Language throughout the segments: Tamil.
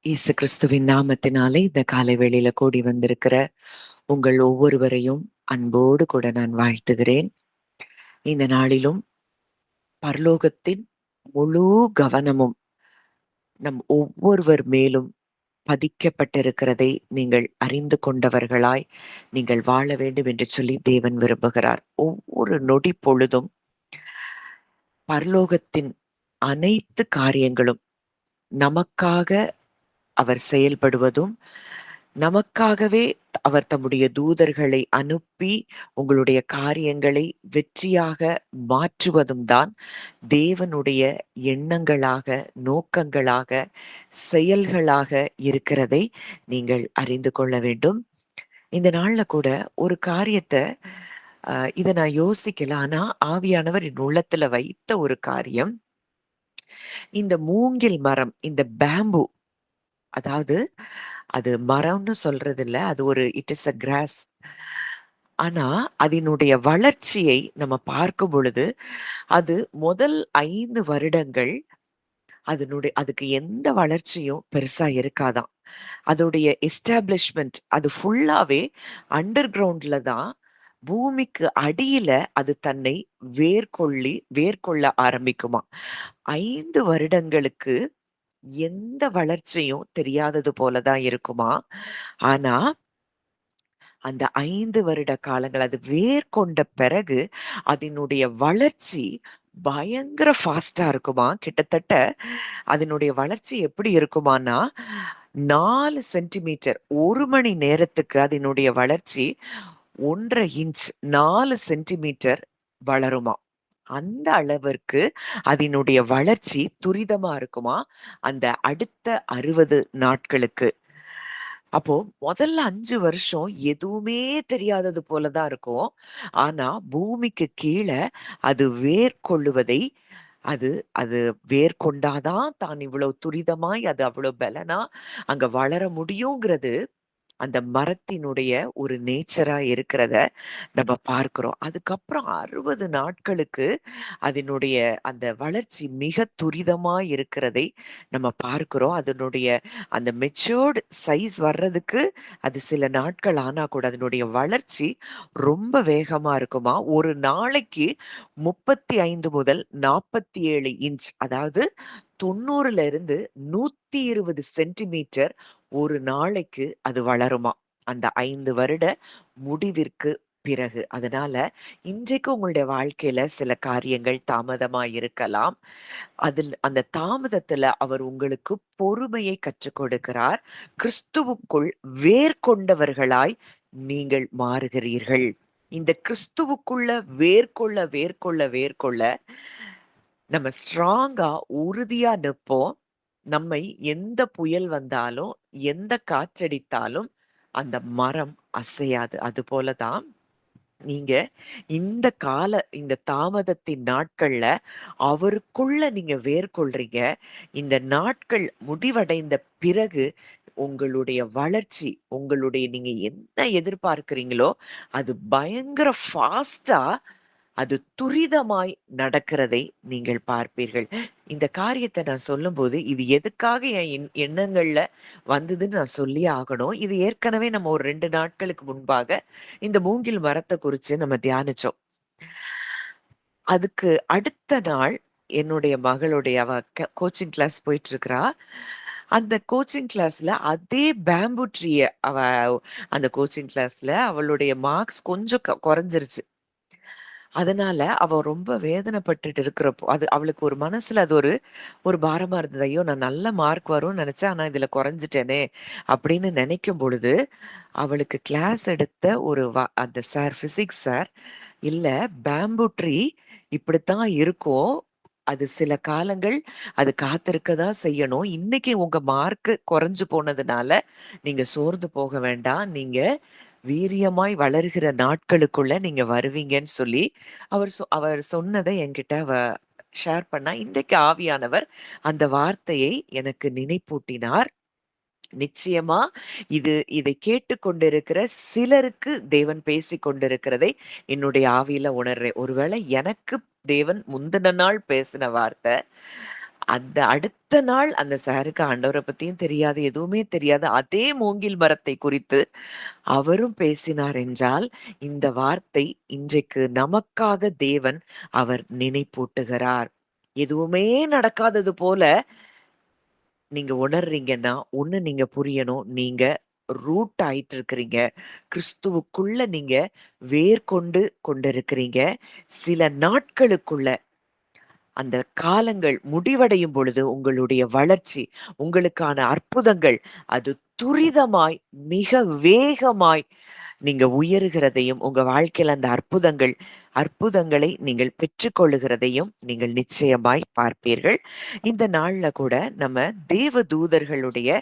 இயேசு கிறிஸ்துவின் நாமத்தினாலே இந்த காலை வேளையில கூடி வந்திருக்கிற உங்கள் ஒவ்வொருவரையும் அன்போடு கூட நான் வாழ்த்துகிறேன். இந்த நாளிலும் பரலோகத்தின் முழு கவனமும் நம் ஒவ்வொருவர் மேலும் பதிக்கப்பட்டிருக்கிறதை நீங்கள் அறிந்து கொண்டவர்களாய் நீங்கள் வாழ வேண்டும் என்று சொல்லி தேவன் விரும்புகிறார். ஒவ்வொரு நொடி பொழுதும் பரலோகத்தின் அனைத்து காரியங்களும் நமக்காக அவர் செயல்படுவதும், நமக்காகவே அவர் தம்முடைய தூதர்களை அனுப்பி உங்களுடைய காரியங்களை வெற்றியாக மாற்றுவதும் தான் தேவனுடைய எண்ணங்களாக, நோக்கங்களாக, செயல்களாக இருக்கிறதை நீங்கள் அறிந்து கொள்ள வேண்டும். இந்த நாள்ல கூட ஒரு காரியத்த இத நான் யோசிக்கல. ஆனா ஆவியானவர் என் உள்ளத்துல வைத்த ஒரு காரியம், இந்த மூங்கில் மரம், இந்த பேம்பு, அதாவது அது மரம்னு சொல்றதில்ல. அது ஒரு இட் இஸ் அ கிராஸ். ஆனா, அதனுடைய வளர்ச்சியை நம்ம பார்க்கும் பொழுது, அது முதல் 5 வருடங்கள் அதுக்கு எந்த வளர்ச்சியும் பெருசா இருக்காதாம். அதோடைய எஸ்டாப்ளிஷ்மென்ட் அது ஃபுல்லாவே அண்டர் கிரவுண்ட்ல தான், பூமிக்கு அடியில அது தன்னை வேர்கொள்ள ஆரம்பிக்குமாம். 5 வருடங்களுக்கு எந்த வளர்ச்சியும் தெரியாதது போல தான் இருக்குமாம். ஆனா அந்த 5 வருட காலங்கள் அது வேர்கொண்ட பிறகு, அதனுடைய வளர்ச்சி பயங்கர ஃபாஸ்ட்டா இருக்குமா. கிட்டத்தட்ட அதனுடைய வளர்ச்சி எப்படி இருக்குமான்னா, 4 சென்டிமீட்டர் 1 மணி நேரத்துக்கு அதனுடைய வளர்ச்சி 1 1/2 இன்ச் 4 சென்டிமீட்டர் வளருமாம். அந்த அளவிற்கு அதனுடைய வளர்ச்சி துரிதமா இருக்குமா, அந்த அடுத்த 60 நாட்களுக்கு. அப்போ முதல்ல 5 வருஷம் எதுவுமே தெரியாதது போல தான் இருக்கும். ஆனா, பூமிக்கு கீழ அது வேர்கொள்ளுவதை அது அது வேர்கொண்டா தான் தான் இவ்வளவு துரிதமாய் அது அவ்வளவு பெலனா அங்க வளர முடியுங்கிறது அந்த மரத்தினுடைய ஒரு நேச்சரா இருக்கிறத நம்ம பார்க்கிறோம். அதுக்கப்புறம் 60 நாட்களுக்கு அதனுடைய அந்த வளர்ச்சி மிக துரிதமா இருக்கிறதை நம்ம பார்க்கிறோம். அதனுடைய அந்த மெச்சூர்ட் சைஸ் வர்றதுக்கு அது சில நாட்கள் ஆனா கூட அதனுடைய வளர்ச்சி ரொம்ப வேகமா இருக்குமா. ஒரு நாளைக்கு 35 முதல் 47 இன்ச், அதாவது 90ல இருந்து 120 சென்டிமீட்டர் ஒரு நாளைக்கு அது வளருமாம். அந்த 5 வருட முடிவிற்கு பிறகு. அதனால இன்றைக்கு உங்களுடைய வாழ்க்கையில சில காரியங்கள் தாமதமா இருக்கலாம். அந்த தாமதத்துல அவர் உங்களுக்கு பொறுமையை கற்றுக் கொடுக்கிறார். கிறிஸ்துவுக்குள் வேர்கொண்டவர்களாய் நீங்கள் மாறுகிறீர்கள். இந்த கிறிஸ்துவுக்குள்ள வேர்கொள்ள நம்ம ஸ்ட்ராங்கா உறுதியா நிப்போம். நம்மை எந்த புயல் வந்தாலும், எந்த காற்றடித்தாலும் அந்த மரம் அசையாது. அதுபோல தான் நீங்க இந்த தாமதத்தின் நாட்கள்ல அவருக்குள்ள நீங்க வேர்கொள்றீங்க. இந்த நாட்கள் முடிவடைந்த பிறகு உங்களுடைய வளர்ச்சி, நீங்க என்ன எதிர்பார்க்கிறீங்களோ, அது பயங்கர ஃபாஸ்ட்டா அது துரிதமாய் நடக்கிறதை நீங்கள் பார்ப்பீர்கள். இந்த காரியத்த நான் சொல்லும்போது, இது எதுக்காக என் எண்ணங்கள்ல வந்ததுன்னு நான் சொல்லியே ஆகணும். இது ஏற்கனவே நம்ம ஒரு 2 நாட்களுக்கு முன்பாக இந்த மூங்கில் மரத்த குறிச்சு நம்ம தியானிச்சோம். அதுக்கு அடுத்த நாள் என்னுடைய மகளுடைய அவ கோச்சிங் கிளாஸ் போயிட்டுருக்கிறா. அந்த கோச்சிங் கிளாஸ்ல அதே பேம்பு ட்ரீய அந்த கோச்சிங் கிளாஸ்ல அவளுடைய மார்க்ஸ் கொஞ்சம் குறைஞ்சிருச்சு. அதனால அவ ரொம்ப வேதனைப்பட்டுட்டு இருக்கிறப்போ, அது அவளுக்கு ஒரு மனசுல அது ஒரு ஒரு பாரமா இருந்தது. ஐயோ! நான் நல்ல மார்க் வரும்னு நெனச்சேன். ஆனா இதுல குறைஞ்சுட்டேனே! அப்படின்னு நெனைக்கும் பொழுது, அவளுக்கு கிளாஸ் எடுத்த அந்த பிசிக்ஸ் சார், இல்ல பேம்பு ட்ரீ இப்படித்தான் இருக்கும். அது சில காலங்கள் அது காத்திருக்க தான் செய்யணும். இன்னைக்கு உங்க மார்க் குறைஞ்சு போனதுனால, நீங்க சோர்ந்து போக வேண்டாம். நீங்க வீரியமாய் வளர்கிற நாட்களுக்குள்ள நீங்க வருவீங்கன்னு சொல்லி, அவர் சொன்னத என்கிட்ட ஷேர் பண்ணா. இன்றைக்கு ஆவியானவர் அந்த வார்த்தையை எனக்கு நினைப்பூட்டினார். நிச்சயமா இதை கேட்டுக்கொண்டிருக்கிற சிலருக்கு தேவன் பேசிக் கொண்டிருக்கிறதை என்னுடைய ஆவியில உணர்றேன். ஒருவேளை எனக்கு தேவன் முந்தின நாள் பேசின வார்த்தை, அந்த அடுத்த நாள் அந்த சாருக்கு ஆண்டவர பத்தியும் தெரியாது, எதுவுமே தெரியாது. அதே மூங்கில் மரத்தை குறித்து அவரும் பேசினார் என்றால், இந்த வார்த்தை இன்றைக்கு நமக்காக தேவன் அவர் நினைப்பூட்டுகிறார். எதுவுமே நடக்காதது போல நீங்க உணர்றீங்கன்னா, ஒண்ணு நீங்க புரியணும். நீங்க ரூட் ஆயிட்டு இருக்கிறீங்க. கிறிஸ்துவுக்குள்ள நீங்க வேர் கொண்டு கொண்டிருக்கிறீங்க. சில நாட்களுக்குள்ள அந்த காலங்கள் முடிவடையும் பொழுது உங்களுடைய வளர்ச்சி, உங்களுக்கான அற்புதங்கள் அது துரிதமாய், மிக வேகமாய் நீங்க உயருகிறதையும், உங்க வாழ்க்கையில அந்த அற்புதங்களை நீங்கள் பெற்றுக்கொள்ளுகிறதையும் நீங்கள் நிச்சயமாய் பார்ப்பீர்கள். இந்த நாள்ல கூட நம்ம தேவதூதர்களுடைய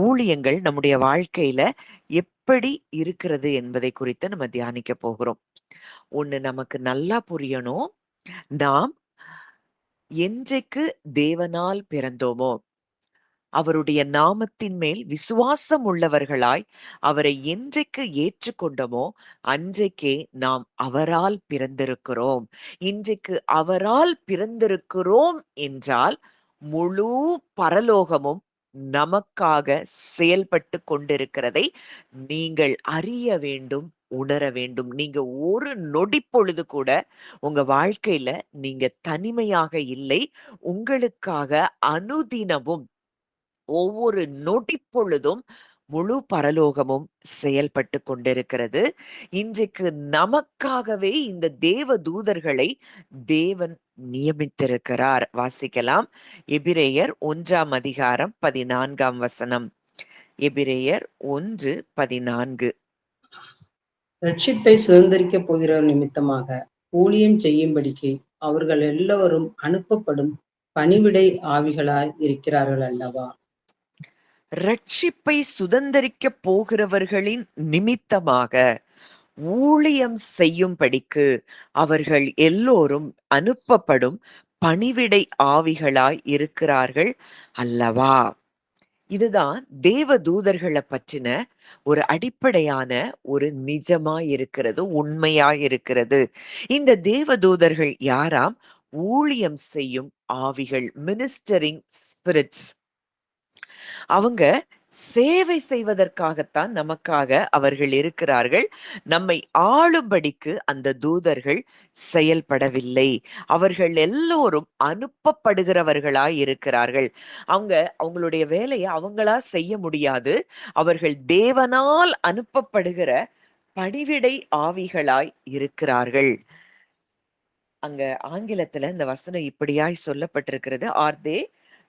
ஊழியங்கள் நம்முடைய வாழ்க்கையில எப்படி இருக்கிறது என்பதை குறித்து நம்ம தியானிக்க போகிறோம். ஒண்ணு நமக்கு நல்லா புரியணும். நாம் என்றைக்கு தேவனால் பிறந்தோமோ, அவருடைய நாமத்தின் மேல் விசுவாசம் உள்ளவர்களாய் அவரை என்றைக்கு ஏற்றுக்கொண்டோமோ, அன்றைக்கே நாம் அவரால் பிறந்திருக்கிறோம். இன்றைக்கு அவரால் பிறந்திருக்கிறோம் என்றால், முழு பரலோகமும் நமக்காக செயல்பட்டுக் கொண்டிருக்கிறதை நீங்கள் அறிய வேண்டும், உணர வேண்டும். நீங்க ஒரு நொடிப்பொழுது கூட உங்க வாழ்க்கையில நீங்க தனிமையாக இல்லை. உங்களுக்காக அனுதினமும் ஒவ்வொரு நொடிப்பொழுதும் முழு பரலோகமும் செயல்பட்டுக் கொண்டிருக்கிறது. இன்றைக்கு நமக்காகவே இந்த தேவ தூதர்களை தேவன் நியமித்திருக்கிறார். வாசிக்கலாம். எபிரெயர் 1ஆம் அதிகாரம் 14ஆம் வசனம். எபிரெயர் 1:14. ரட்சிப்பை சுதந்தரிக்கப் போகிறவர் நிமித்தமாக ஊழியம் செய்யும்படிக்கு அவர்கள் எல்லோரும் அனுப்பப்படும் பணிவிடை ஆவிகளாய் இருக்கிறார்கள் அல்லவா? ரட்சிப்பை சுதந்தரிக்கப் போகிறவர்களின் நிமித்தமாக ஊழியம் செய்யும்படிக்கு அவர்கள் எல்லோரும் அனுப்பப்படும் பணிவிடை ஆவிகளாய் இருக்கிறார்கள் அல்லவா? இதுதான் தேவ தூதர்களை பற்றின ஒரு அடிப்படையான ஒரு நிஜமாய் இருக்கிறது, உண்மையாய் இருக்கிறது. இந்த தேவ தூதர்கள் யாராம்? ஊழியம் செய்யும் ஆவிகள், மினிஸ்டரிங் ஸ்பிரிட்ஸ். அவங்க சேவை செய்வதற்காகத்தான் நமக்காக அவர்கள் இருக்கிறார்கள். நம்மை ஆளும்படிக்கு அந்த தூதர்கள் செயல்படவில்லை. அவர்கள் எல்லோரும் அனுப்பப்படுகிறவர்களாய் இருக்கிறார்கள். அவங்களுடைய வேலையை அவங்களா செய்ய முடியாது. அவர்கள் தேவனால் அனுப்பப்படுகிற பணிவிடை ஆவிகளாய் இருக்கிறார்கள். அங்க ஆங்கிலத்துல இந்த வசனம் இப்படியாய் சொல்லப்பட்டிருக்கிறது. Are they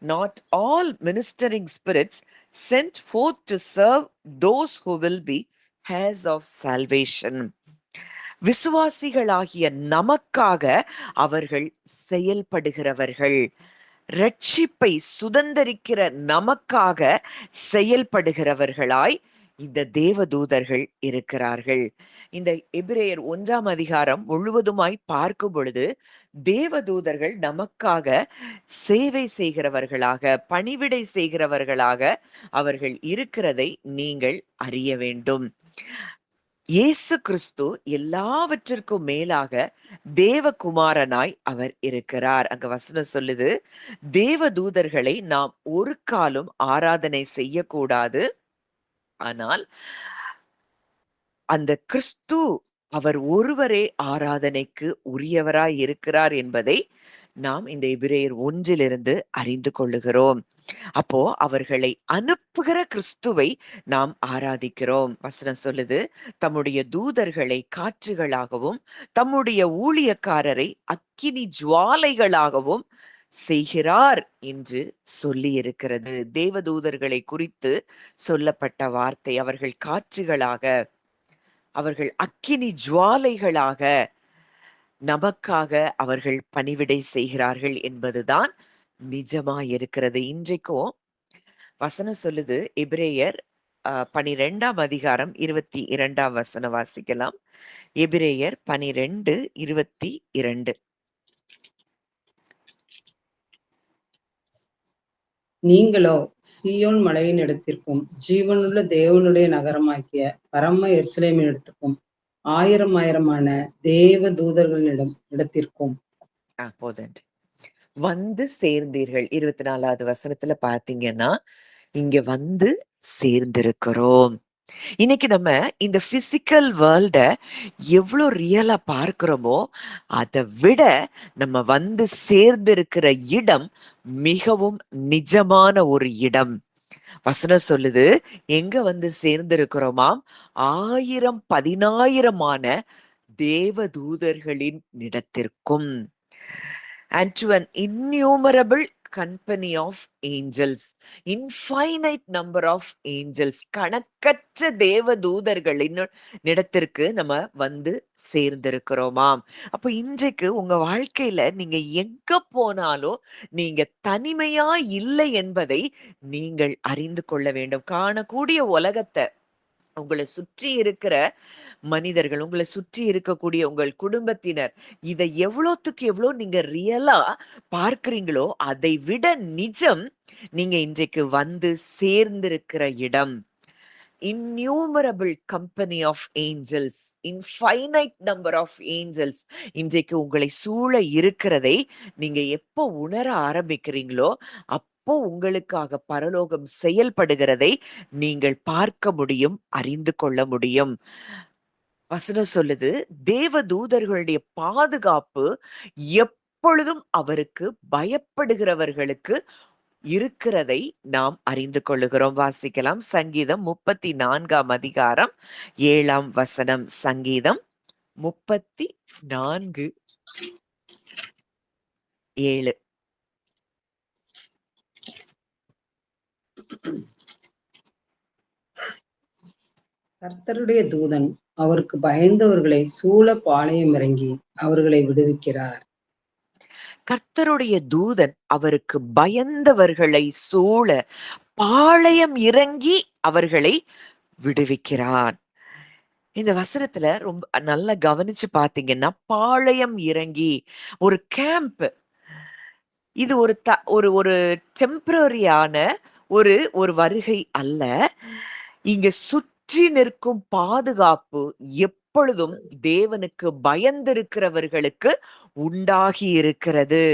not all ministering spirits sent forth to serve those who will be heirs of salvation. விசுவாசிகளாகிய நமக்காக அவர்கள் செயல்படுகிறவர்கள். ரட்சிப்பை சுதந்தரிக்கிற நமக்காக செயல்படுகிறவர்களாய் இந்த தேவதூதர்கள் இருக்கிறார்கள். இந்த எபிரெயர் 1ஆம் அதிகாரம் முழுவதுமாய் பார்க்கும் பொழுது தேவதூதர்கள் நமக்காக சேவை செய்கிறவர்களாக, பணிவிடை செய்கிறவர்களாக அவர்கள் இருக்கிறதை நீங்கள் அறிய வேண்டும். இயேசு கிறிஸ்து எல்லாவற்றிற்கும் மேலாக தேவகுமாரனாய் அவர் இருக்கிறார். அங்க வசனம் சொல்லுது, தேவ தூதர்களை நாம் ஒரு காலும் ஆராதனை செய்யக்கூடாது. ஆனால் அந்த கிறிஸ்து அவர் ஒருவரே ஆராதனைக்கு உரியவராய் இருக்கிறார் என்பதை நாம் இந்த எபிரெயர் 1 அறிந்து கொள்ளுகிறோம். அப்போ அவர்களை அனுப்புகிற கிறிஸ்துவை நாம் ஆராதிக்கிறோம். வசனம் சொல்லுது, தம்முடைய தூதர்களை காற்றுகளாகவும் தம்முடைய ஊழியக்காரரை அக்கினி ஜுவாலைகளாகவும் செய்கிறார் என்று சொல்லி இருக்கிறது. தேவதூதர்களை குறித்து சொல்லப்பட்ட வார்த்தை. அவர்கள் காற்றுகளாக, அவர்கள் அக்கினி ஜுவாலைகளாக நமக்காக அவர்கள் பணிவிடை செய்கிறார்கள் என்பதுதான் நிஜமாய் இருக்கிறது. இன்றைக்கும் வசனம் சொல்லுது, எபிரெயர் 12ஆம் அதிகாரம் 22ஆம் வசனம் வாசிக்கலாம். எபிரெயர் 12:22. நீங்களோ சீயோன் மலையின் இடத்திற்கும் ஜீவனுள்ள தேவனுடைய நகரமாக்கிய பரம எருசலேமின் இடத்திற்கும் ஆயிரமான தேவ தூதர்களிடம் இடத்திற்கும். போதன்று வந்து சேர்ந்தீர்கள். 24வது வசனத்துல பார்த்தீங்கன்னா, இங்க வந்து சேர்ந்திருக்கிறோம். இன்னைக்கு நம்ம இந்த பிசிக்கல் வேர்ல்ட எவ்ளோ ரியலா பார்க்கிறோமோ, அத விட நம்ம வந்து சேர்ந்திருக்கிற இடம் மிகவும் நிஜமான ஒரு இடம். வசனம் சொல்லுது, எங்க வந்து சேர்ந்திருக்கிறோமாம்? 1000 10,000மான தேவதூதர்களின் இடத்திற்கும். And to an innumerable company of angels, infinite number of angels, கணக்கற்ற தேவ தூதர்களின் இடத்திற்கு நம்ம வந்து சேர்ந்திருக்கிறோமாம். அப்ப இன்றைக்கு உங்க வாழ்க்கையில நீங்க எங்க போனாலும் நீங்க தனிமையா இல்லை என்பதை நீங்கள் அறிந்து கொள்ள வேண்டும். காணக்கூடிய உலகத்தை, உங்களை சுற்றி இருக்கிற மனிதர்கள், உங்களை சுற்றி இருக்கக்கூடிய உங்கள் குடும்பத்தினர், இதை எவ்வளோத்துக்கு எவ்வளோ நீங்க ரியலா பார்க்கிறீங்களோ, அதை விட நிஜம் நீங்க இன்றைக்கு வந்து சேர்ந்திருக்கிற இடம். Innumerable company of angels, infinite number of angels இன்றைக்கு உங்களை சூழ இருக்கிறதை நீங்க எப்போ உணர ஆரம்பிக்கிறீங்களோ, அப்போ உங்களுக்காக பரலோகம் செயல்படுகிறதை நீங்கள் பார்க்க முடியும், அறிந்து கொள்ள முடியும். வசனம் சொல்லுது, தேவ தூதர்களுடைய பாதுகாப்பு எப்பொழுதும் அவருக்கு பயப்படுகிறவர்களுக்கு இருக்கிறதை நாம் அறிந்து கொள்ளுகிறோம். வாசிக்கலாம். சங்கீதம் 34ஆம் அதிகாரம் 7ஆம் வசனம். சங்கீதம் 34 7. கர்த்தருடைய தூதன் அவருக்கு பயந்தவர்களை சூழ பாளையம் இறங்கி அவர்களை விடுவிக்கிறார். கர்த்தருடைய தூதன் அவருக்கு பயந்தவர்களை சூழ பாளையம் இறங்கி அவர்களை விடுவிக்கிறான். இந்த வசனத்துல ரொம்ப நல்லா கவனிச்சு பார்த்தீங்கன்னா, பாளையம் இறங்கி ஒரு கேம்ப். இது ஒரு ஒரு டெம்பரரியான ஒரு வருகை அல்ல. இங்க சுற்றி நிற்கும் பாதுகாப்பு எப்பொழுதும் தேவனுக்கு பயந்திருக்கிறவர்களுக்கு உண்டாகி இருக்கிறது.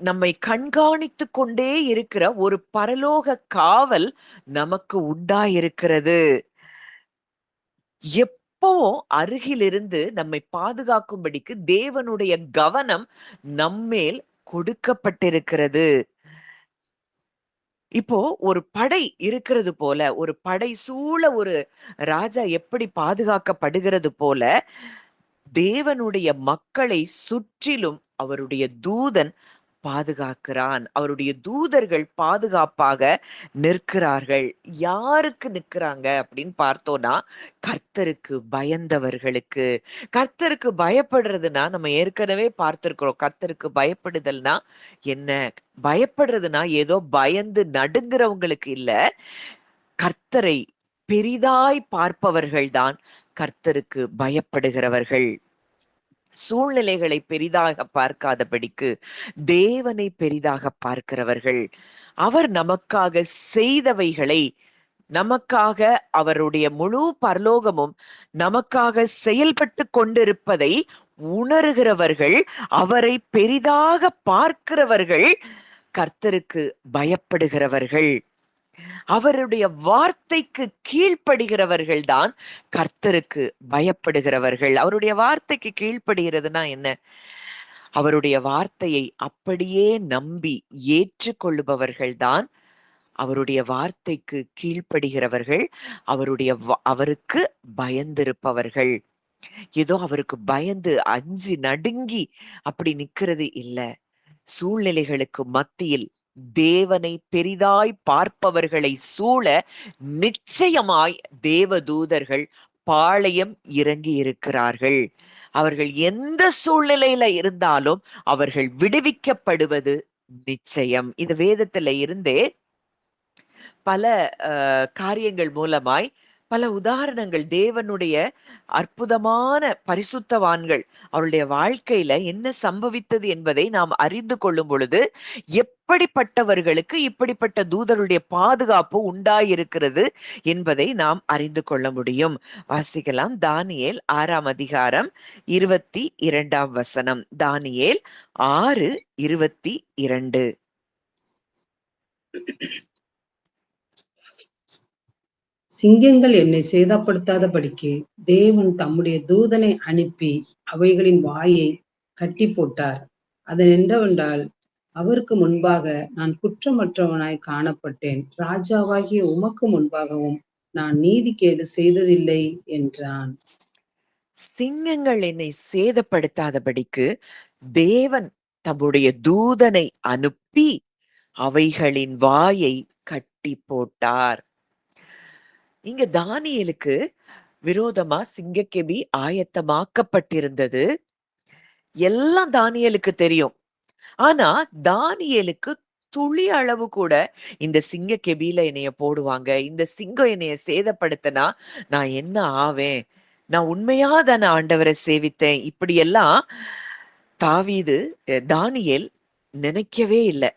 நம்மை கண்காணித்துக் கொண்டே இருக்கிற ஒரு பரலோக காவல் நமக்கு உண்டாயிருக்கிறது. எப்பவும் அருகிலிருந்து நம்மை பாதுகாக்கும்படிக்கு தேவனுடைய கவனம் நம்மேல் கொடுக்கப்பட்டிருக்கிறது. இப்போ ஒரு படை இருக்கிறது போல, ஒரு படை சூழ ஒரு ராஜா எப்படி பாதுகாக்கப்படுகிறது போல, தேவனுடைய மக்களை சுற்றிலும் அவருடைய தூதன் பாதுகாக்கிறான். அவருடைய தூதர்கள் பாதுகாப்பாக நிற்கிறார்கள். யாருக்கு நிற்கிறாங்க அப்படின்னு பார்த்தோம்னா, கர்த்தருக்கு பயந்தவர்களுக்கு. கர்த்தருக்கு பயப்படுறதுன்னா, நம்ம ஏற்கனவே பார்த்திருக்கிறோம். கர்த்தருக்கு பயப்படுதல்னா என்ன? பயப்படுறதுன்னா ஏதோ பயந்து நடுங்குறவங்களுக்கு இல்ல. கர்த்தரை பெரிதாய் பார்ப்பவர்கள் தான் கர்த்தருக்கு பயப்படுகிறவர்கள். சூழ்நிலைகளை பெரிதாக பார்க்காதபடிக்கு தேவனை பெரிதாக பார்க்கிறவர்கள். அவர் நமக்காக செய்தவைகளை, நமக்காக அவருடைய முழு பரலோகமும் நமக்காக செயல்பட்டு கொண்டிருப்பதை உணர்கிறவர்கள், அவரை பெரிதாக பார்க்கிறவர்கள், கர்த்தருக்கு பயப்படுகிறவர்கள். அவருடைய வார்த்தைக்கு கீழ்ப்படுகிறவர்கள் தான் கர்த்தருக்கு பயப்படுகிறவர்கள். அவருடைய வார்த்தைக்கு கீழ்ப்படுகிறதுனா என்ன? அவருடைய வார்த்தையை அப்படியே நம்பி ஏற்றுக்கொள்ளுபவர்கள் தான் அவருடைய வார்த்தைக்கு கீழ்ப்படுகிறவர்கள். அவருக்கு பயந்திருப்பவர்கள். ஏதோ அவருக்கு பயந்து அஞ்சி நடுங்கி அப்படி நிக்கிறது இல்ல. சூழ்நிலைகளுக்கு மத்தியில் தேவனை பெரிதாய் பார்ப்பவர்களை சூழ நிச்சயமாய் தேவதூதர்கள் பாளையம் இறங்கி இருக்கிறார்கள். அவர்கள் எந்த சூழ்நிலையில இருந்தாலும் அவர்கள் விடுவிக்கப்படுவது நிச்சயம். இது வேதத்துல இருந்தே பல காரியங்கள் மூலமாய் பல உதாரணங்கள் தேவனுடைய அற்புதமான பரிசுத்தவான்கள் அவருடைய வாழ்க்கையில என்ன சம்பவித்தது என்பதை நாம் அறிந்து கொள்ளும் பொழுது எப்படிப்பட்டவர்களுக்கு இப்படிப்பட்ட தூதருடைய பாதுகாப்பு உண்டாயிருக்கிறது என்பதை நாம் அறிந்து கொள்ள முடியும். வாசிக்கலாம். தானியேல் 6ஆம் அதிகாரம் 22ஆம் வசனம். தானியேல் 6:22. சிங்கங்கள் என்னை சேதப்படுத்தாதபடிக்கு தேவன் தம்முடைய தூதனை அனுப்பி அவைகளின் வாயை கட்டி போட்டார். அதன் என்னவென்றால், அவருக்கு முன்பாக நான் குற்றமற்றவனாய் காணப்பட்டேன். ராஜாவாகிய உமக்கு முன்பாகவும் நான் நீதிகேடு செய்ததில்லை என்றான். சிங்கங்கள் என்னை சேதப்படுத்தாதபடிக்கு தேவன் தம்முடைய தூதனை அனுப்பி அவைகளின் வாயை கட்டி போட்டார். இங்க தானியேலுக்கு விரோதமா சிங்கக்கெபி ஆயத்தமாக்கப்பட்டிருந்தது. எல்லாம் தானியேலுக்கு தெரியும். ஆனா தானியேலுக்கு துளி அளவு கூட இந்த சிங்கக்கெபியில என்னைய போடுவாங்க, இந்த சிங்கம் என்னைய சேதப்படுத்தினா நான் என்ன ஆவேன், நான் உண்மையா தானே ஆண்டவரை சேவித்தேன், இப்படியெல்லாம் தானியேல் நினைக்கவே இல்லை.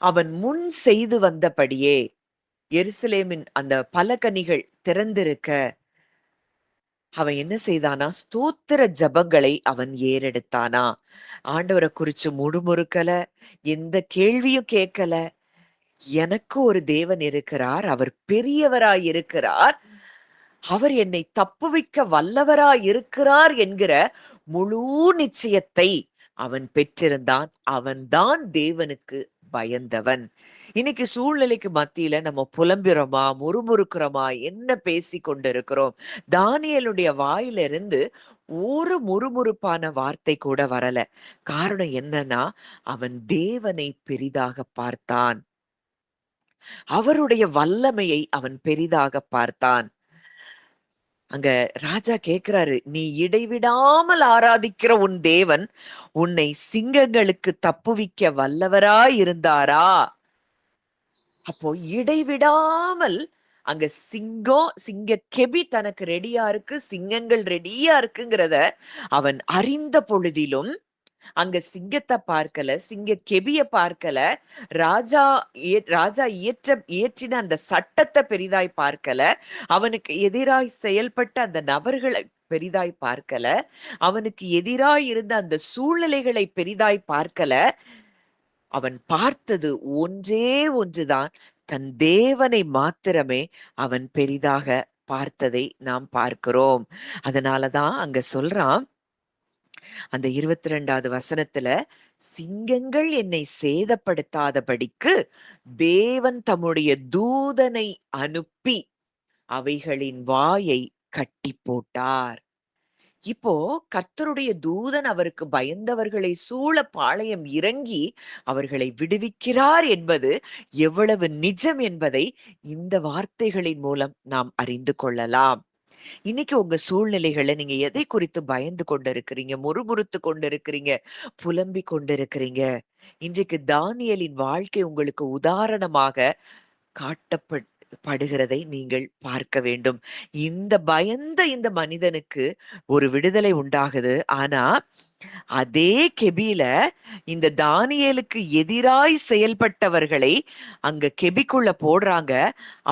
அவன் முன் செய்து வந்தபடியே எருசலேமின் அந்த பலகணிகள் திறந்திருக்க அவன் என்ன செய்தானா, ஸ்தோத்திர ஜபங்களை அவன் ஏறெடுத்தானா. ஆண்டவரை குறிச்சு முறுமுறுக்கல, எந்த கேள்வியும் கேட்கல. எனக்கு ஒரு தேவன் இருக்கிறார், அவர் பெரியவராய் இருக்கிறார், அவர் என்னை தப்புவிக்க வல்லவராய் இருக்கிறார் என்கிற முழு நிச்சயத்தை அவன் பெற்றிருந்தான். அவன்தான் தேவனுக்கு பயந்தவன். இன்னைக்கு சூழ்நிலைக்கு மத்தியில நம்ம புலம்புறோமா, முறுமுறுக்கிறோமா, என்ன பேசி கொண்டிருக்கிறோம்? தானியேலுடைய வாயிலிருந்து ஒரு முறுமுறுப்பான வார்த்தை கூட வரல. காரணம் என்னன்னா, அவன் தேவனை பெரிதாக பார்த்தான். அவருடைய வல்லமையை அவன் பெரிதாக பார்த்தான். அங்க ராஜா கேக்குறாரு, நீ இடைவிடாமல் ஆராதிக்கிற உன் தேவன் உன்னை சிங்கங்களுக்கு தப்புவிக்க வல்லவராய் இருந்தாரா? அப்போ இடைவிடாமல் அங்க சிங்க கெபி தனக்கு ரெடியா இருக்கு, சிங்கங்கள் ரெடியா இருக்குங்கிறத அவன் அறிந்த பொழுதிலும் அங்க சிங்கத்தை பார்க்கல, சிங்க கெபிய பார்க்கல, ராஜா ராஜா இயற்றின அந்த சட்டத்தை பெரிதாய் பார்க்கல, அவனுக்கு எதிராய் செயல்பட்ட அந்த நபர்களை பெரிதாய் பார்க்கல, அவனுக்கு எதிராய் இருந்த அந்த சூழ்நிலைகளை பெரிதாய் பார்க்கல. அவன் பார்த்தது ஒன்றே ஒன்றுதான், தன் தேவனை மாத்திரமே அவன் பெரிதாக பார்த்ததை நாம் பார்க்கிறோம். அதனாலதான் அங்க சொல்றான், அந்த 22வது வசனத்துல, சிங்கங்கள் என்னை சேதப்படுத்தாதபடிக்கு தேவன் தம்முடைய தூதனை அனுப்பி அவைகளின் வாயை கட்டி போட்டார். இப்போ கர்த்தருடைய தூதன் அவருக்கு பயந்தவர்களை சூழ பாளையம் இறங்கி அவர்களை விடுவிக்கிறார் என்பது எவ்வளவு நிஜம் என்பதை இந்த வார்த்தைகளின் மூலம் நாம் அறிந்து கொள்ளலாம். இன்னைக்கு உங்க சூழ்நிலைகளை நீங்க எதை குறித்து பயந்து கொண்டிருக்கிறீங்க, முறுமுறுத்து கொண்டிருக்கிறீங்க, புலம்பிக் கொண்டிருக்கிறீங்க? இன்றைக்கு தானியேலின் வாழ்க்கை உங்களுக்கு உதாரணமாக காட்டப்படுகிறதை நீங்கள் பார்க்க வேண்டும். இந்த மனிதனுக்கு ஒரு விடுதலை உண்டாகுது. ஆனா அதே கெபில இந்த தானியேலுக்கு எதிராய் செயல்பட்டவர்களை அங்க கெபிக்குள்ள போடுறாங்க.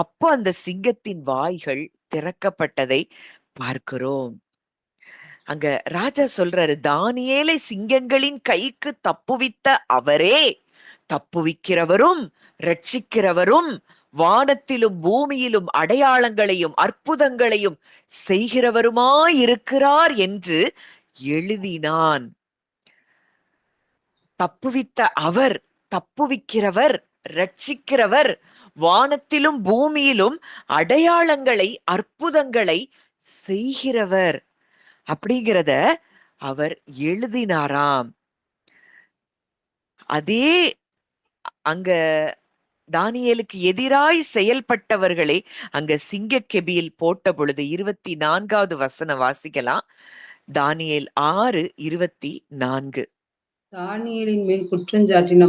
அப்போ அந்த சிங்கத்தின் வாய்கள் திறக்கப்பட்டதை பார்க்கிறோம். அங்க ராஜா சொல்றாரு, தானியேலை சிங்கங்களின் கைக்கு தப்புவித்த அவரே தப்புவிக்கிறவரும் ரட்சிக்கிறவரும் வானத்திலும் பூமியிலும் அடையாளங்களையும் அற்புதங்களையும் செய்கிறவருமாயிருக்கிறார் என்று எழுதினான். தப்புவித்த அவர், தப்புவிக்கிறவர், ரட்சிக்கிறவர், வானத்திலும் பூமியிலும் அடையாளங்களை அற்புதங்களை செய்கிறவர் அப்படிங்கிறத அவர் எழுதினாராம். அதே அங்க தானியேலுக்கு எதிராய் செயல்பட்டவர்களை அங்க சிங்கக்கெபியில் போட்ட பொழுது 24வது வசனம் வாசிக்கலாம். தானியேல் 6:24. தானியேலின் மேல் குற்றஞ்சாட்டின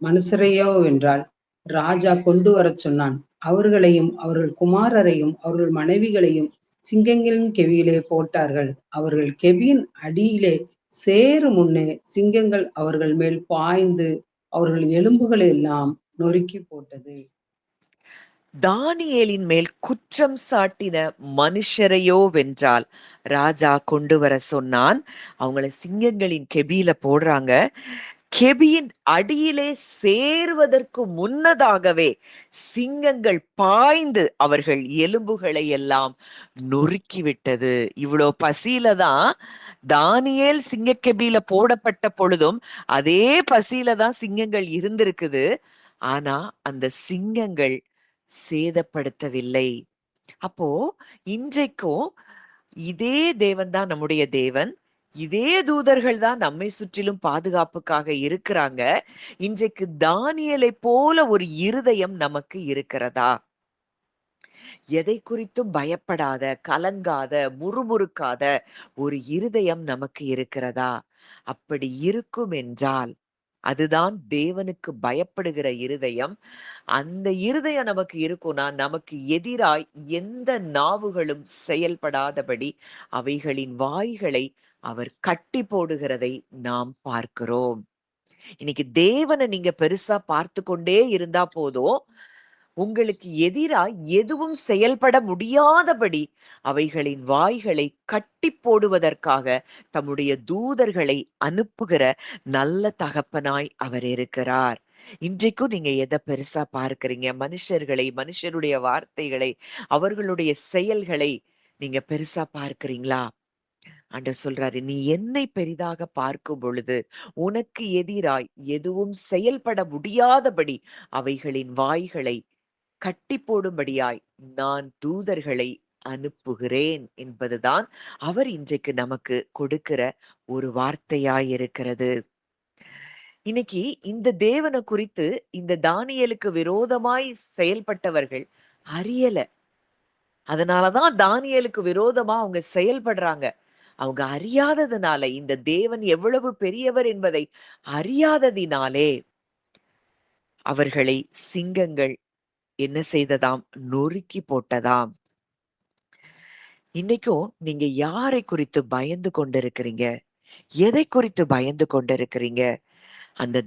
மனுஷரையோ வென்றால் ராஜா கொண்டு வரச் சொன்னான். அவர்களையும் அவர்கள் குமாரரையும் அவர்கள் மனைவிகளையும் சிங்கங்களின் கெவியிலே போட்டார்கள். அவர்கள் கெவியின் அடியிலே சேரும் முன்னே சிங்கங்கள் அவர்கள் மேல் பாய்ந்து அவர்கள் எலும்புகளை எல்லாம் நொறுக்கி போட்டது. தானியேலின் மேல் குற்றம் சாட்டின மனுஷரையோ வென்றால் ராஜா கொண்டு வர சொன்னான். அவங்கள சிங்கங்களின் கெபியில போடுறாங்க. கெபியின் அடியிலே சேருவதற்கு முன்னதாகவே சிங்கங்கள் பாய்ந்து அவர்கள் எலும்புகளை எல்லாம் நொறுக்கிவிட்டது. இவ்வளோ பசியில தான் தானியேல் சிங்கக்கெபியில போடப்பட்ட பொழுதும் அதே பசியில தான் சிங்கங்கள் இருந்திருக்குது. ஆனா அந்த சிங்கங்கள் சேதப்படுத்தவில்லை. அப்போ இன்றைக்கும் இதே தேவன் தான் நம்முடைய தேவன். இதே தூதர்கள் தான் நம்மை சுற்றிலும் பாதுகாப்புக்காக இருக்கிறாங்க. இன்றைக்கு தானியேலை போல ஒரு இருதயம் நமக்கு இருக்கிறதா? எதை குறித்தும் பயப்படாத, கலங்காத, முறுமுறுக்காத ஒரு இருதயம் நமக்கு இருக்கிறதா? அப்படி இருக்கும் என்றால் அதுதான் தேவனுக்கு பயப்படுகிற இருதயம். அந்த இருதயம் நமக்கு இருக்கும்னா, நமக்கு எதிராய் எந்த நாவுகளும் செயல்படாதபடி அவைகளின் வாய்களை அவர் கட்டி போடுகிறதை நாம் பார்க்கிறோம். இன்னைக்கு தேவனை நீங்க பெருசா பார்த்து கொண்டே இருந்தா போதும். உங்களுக்கு எதிராய் எதுவும் செயல்பட முடியாதபடி அவைகளின் வாய்களை கட்டி போடுவதற்காக தம்முடைய தூதர்களை அனுப்புகிற நல்ல தகப்பனாய் அவர் இருக்கிறார். இன்றைக்கும் நீங்க எதை பெருசா பார்க்கிறீங்க? மனுஷர்களை, மனுஷருடைய வார்த்தைகளை, அவர்களுடைய செயல்களை நீங்க பெருசா பார்க்கிறீங்களா? ஆண்டவர் சொல்றாரு, நீ என்னை பெரிதாக பார்க்கும் பொழுது உனக்கு எதிராய் எதுவும் செயல்பட முடியாதபடி அவைகளின் வாய்களை கட்டி போடும்படியாய் நான் தூதர்களை அனுப்புகிறேன் என்பதுதான் அவர் இன்றைக்கு நமக்கு கொடுக்கிற ஒரு வார்த்தையாய் இருக்கிறது. இன்னைக்கு இந்த தேவனை குறித்து இந்த தானியேலுக்கு விரோதமாய் செயல்பட்டவர்கள் அறியல. அதனாலதான் தானியேலுக்கு விரோதமா அவங்க செயல்படுறாங்க. அவங்க அறியாததுனால, இந்த தேவன் எவ்வளவு பெரியவர் என்பதை அறியாததினாலே அவர்களை சிங்கங்கள் என்ன செய்ததாம்? நொறுக்கி போட்டதாம். இன்னைக்கும் நீங்க யாரை குறித்து பயந்து கொண்டிருக்கிறீங்க? எதை குறித்து பயந்து கொண்டிருக்கிறீங்க? அந்த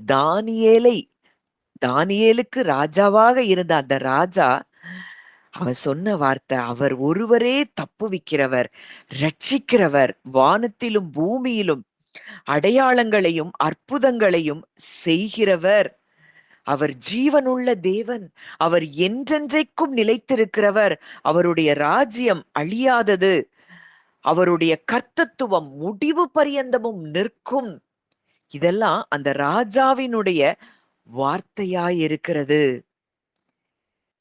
தானியேலுக்கு ராஜாவாக இருந்த அந்த ராஜா, அவன் சொன்ன வார்த்தை, அவர் ஒருவரே தப்புவிக்கிறவர், ரட்சிக்கிறவர், வானத்திலும் பூமியிலும் அடையாளங்களையும் அற்புதங்களையும் செய்கிறவர். அவர் ஜீவனுள்ள தேவன். அவர் என்றென்றைக்கும் நிலைத்திருக்கிறவர். அவருடைய ராஜ்யம் அழியாதது. அவருடைய கர்த்தத்துவம் முடிவு பரியந்தமும் நிற்கும். இதெல்லாம் அந்த ராஜாவினுடைய வார்த்தையாய் இருக்கிறது.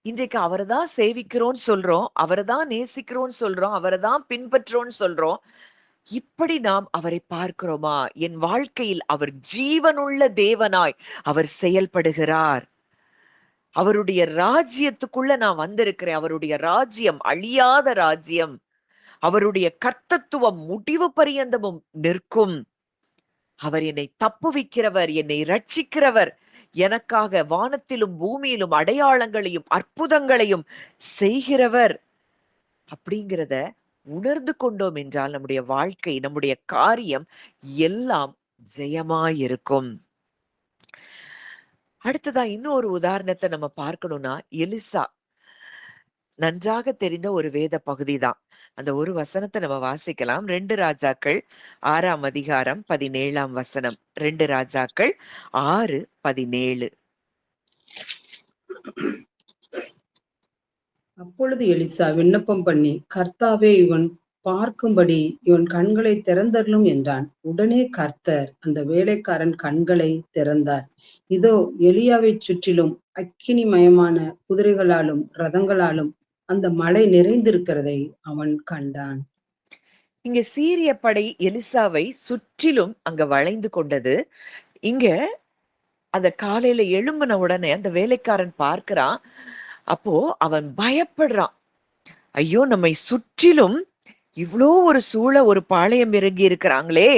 இன்றைக்கு அவரைதான் சேவிக்கிறோம்னு சொல்றோம், அவரைதான் நேசிக்கிறோம்னு சொல்றோம், அவரைதான் பின்பற்றோம்னு சொல்றோம். இப்படி நாம் அவரை பார்க்கிறோமா? என் வாழ்க்கையில் அவர் ஜீவனுள்ள தேவனாய் அவர் செயல்படுகிறார். அவருடைய ராஜ்யத்துக்குள்ள நான் வந்திருக்கிறேன். அவருடைய ராஜ்யம் அழியாத ராஜ்யம். அவருடைய கர்த்தத்துவம் முடிவு பரியந்தமும் நிற்கும். அவர் என்னை தப்புவிக்கிறவர், என்னை ரட்சிக்கிறவர், எனக்காக வானத்திலும் பூமியிலும் அடையாளங்களையும் அற்புதங்களையும் செய்கிறவர் அப்படிங்கிறத உணர்ந்து கொண்டோம் என்றால் நம்முடைய வாழ்க்கை, நம்முடைய காரியம் எல்லாம் ஜெயமாயிருக்கும். அடுத்ததா இன்னொரு உதாரணத்தை நம்ம பார்க்கணும்னா, எலிசா நன்றாக தெரிந்த ஒரு வேத பகுதிதான். அந்த ஒரு வசனத்தை நம்ம வாசிக்கலாம். 2 ராஜாக்கள் 6ஆம் அதிகாரம் 17ஆம் வசனம். 2 ராஜாக்கள் 6:17. அப்பொழுது எலிசா விண்ணப்பம் பண்ணி, கர்த்தாவே, இவன் பார்க்கும்படி இவன் கண்களை திறந்தருளும் என்றான். உடனே கர்த்தர் அந்த வேலைக்காரன் கண்களை திறந்தார். இதோ, எலியாவைச் சுற்றிலும் அக்கினிமயமான குதிரைகளாலும் ரதங்களாலும் அந்த மலை நிறைந்திருக்கிறதை அவன் கண்டான். இங்க சீரிய படை எலிசாவை சுற்றிலும் அங்க வளைந்து கொண்டது. இங்க அந்த காலையில எழும்பின உடனே அந்த வேலைக்காரன் பார்க்கிறான். அப்போ அவன் பயப்படுறான். ஐயோ, நம்மை சுற்றிலும் இவ்ளோ ஒரு ஒரு பாளையம் இறங்கி இருக்கிறாங்களே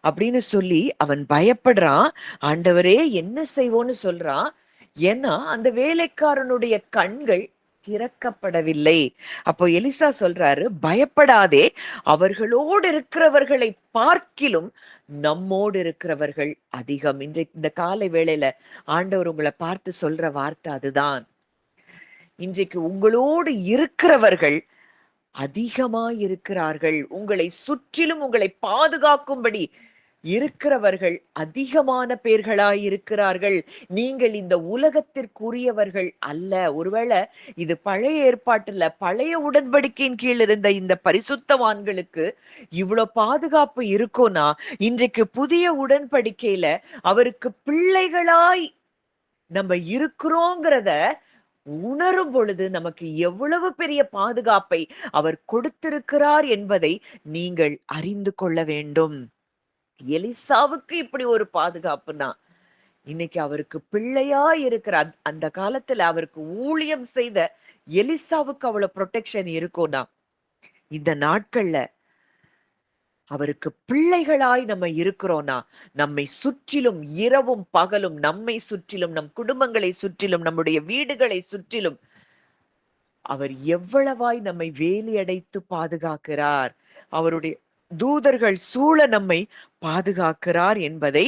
அப்படின்னு சொல்லி அவன் பயப்படுறான். ஆண்டவரே, என்ன செய்வோன்னு சொல்றான். ஏன்னா அந்த வேலைக்காரனுடைய கண்கள் திறக்கப்படவில்லை. அப்போ எலிசா சொல்றாரு, பயப்படாதே, அவர்களோடு இருக்கிறவர்களை பார்க்கிலும் நம்மோடு இருக்கிறவர்கள் அதிகம். இன்றைக்கு இந்த காலை வேளையில ஆண்டவர் உங்களை பார்த்து சொல்ற வார்த்தை அதுதான். இன்றைக்கு உங்களோடு இருக்கிறவர்கள் அதிகமாய் இருக்கிறார்கள். உங்களை சுற்றிலும் உங்களை பாதுகாக்கும்படி இருக்கிறவர்கள் அதிகமான பேர்களாய் இருக்கிறார்கள். நீங்கள் இந்த உலகத்திற்குரியவர்கள் அல்ல. ஒருவேளை இது பழைய ஏற்பாட்டுல பழைய உடன்படிக்கையின் கீழ் இருந்த இந்த பரிசுத்தவான்களுக்கு இவ்வளவு பாதுகாப்பு இருக்கும்னா, இன்றைக்கு புதிய உடன்படிக்கையில அவருக்கு பிள்ளைகளாய் நம்ம இருக்கிறோங்கிறத உணரும் பொழுது நமக்கு எவ்வளவு பெரிய பாதுகாப்பை அவர் கொடுத்திருக்கிறார் என்பதை நீங்கள் அறிந்து கொள்ள வேண்டும். எலிசாவுக்கு இப்படி ஒரு பாதுகாப்புனா, இன்னைக்கு அவருக்கு பிள்ளையா இருக்கிற அந்த காலத்துல அவருக்கு ஊழியம் செய்த எலிசாவுக்கு அவ்வளவு ப்ரொடெக்ஷன் இருக்கும்னா, இந்த நாட்கள்ல அவருக்கு பிள்ளைகளாய் நம்ம இருக்கிறோம்னா, நம்மை சுற்றிலும் இரவும் பகலும், நம்மை சுற்றிலும், நம் குடும்பங்களை சுற்றிலும், நம்முடைய வீடுகளை சுற்றிலும் அவர் எவ்வளவாய் நம்மை வேலி அடைத்து பாதுகாக்கிறார், அவருடைய தூதர்கள் சூழ நம்மை பாதுகாக்கிறார் என்பதை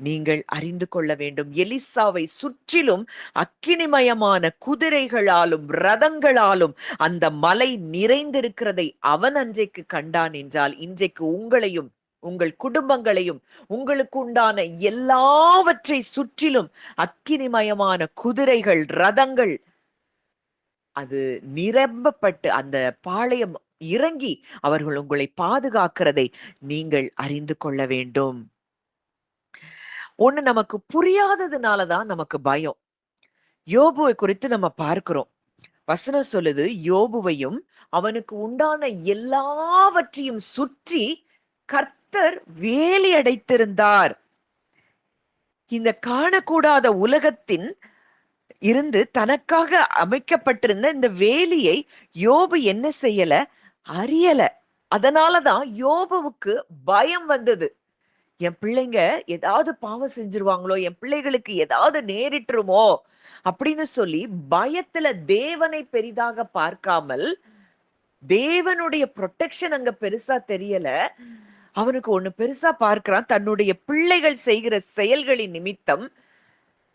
நீங்கள் அறிந்து கொள்ள வேண்டும். எலிசாவை சுற்றிலும் அக்கினிமயமான குதிரைகளாலும் ரதங்களாலும் அந்த மலை நிறைந்திருக்கிறதை அவன் அன்றைக்கு கண்டான் என்றால், இன்றைக்கு உங்களையும் உங்கள் குடும்பங்களையும் உங்களுக்கு உண்டான எல்லாவற்றை சுற்றிலும் அக்கினிமயமான குதிரைகள் ரதங்கள் அது நிரம்பப்பட்டு அந்த பாளையம் இறங்கி அவர்கள் உங்களை பாதுகாக்கிறதை நீங்கள் அறிந்து கொள்ள வேண்டும். ஒண்ணு நமக்கு புரியாததுனாலதான் நமக்கு பயம். யோபுவை குறித்து நம்ம பார்க்கிறோம். வசனம் சொல்லுது, யோபுவையும் அவனுக்கு உண்டான எல்லாவற்றையும் சுற்றி கர்த்தர் வேலி அடைத்திருந்தார். இந்த காணக்கூடாத உலகத்தின் இருந்து தனக்காக அமைக்கப்பட்டிருந்த இந்த வேலியை யோபு என்ன செய்யல, அறியல. அதனாலதான் யோபுவுக்கு பயம் வந்தது. என் பிள்ளைங்க ஏதாவது பாவம் செஞ்சிருவாங்களோ, என் பிள்ளைகளுக்கு ஏதாவது நேரிட்டுருமோ அப்படின்னு சொல்லி பயத்துல தேவனை பெரிதாக பார்க்காமல், தேவனுடைய ப்ரொடெக்ஷன் அங்க பெருசா தெரியல. அவனுக்கு ஒண்ணு பெருசா பார்க்கிறான், தன்னுடைய பிள்ளைகள் செய்கிற செயல்களின் நிமித்தம்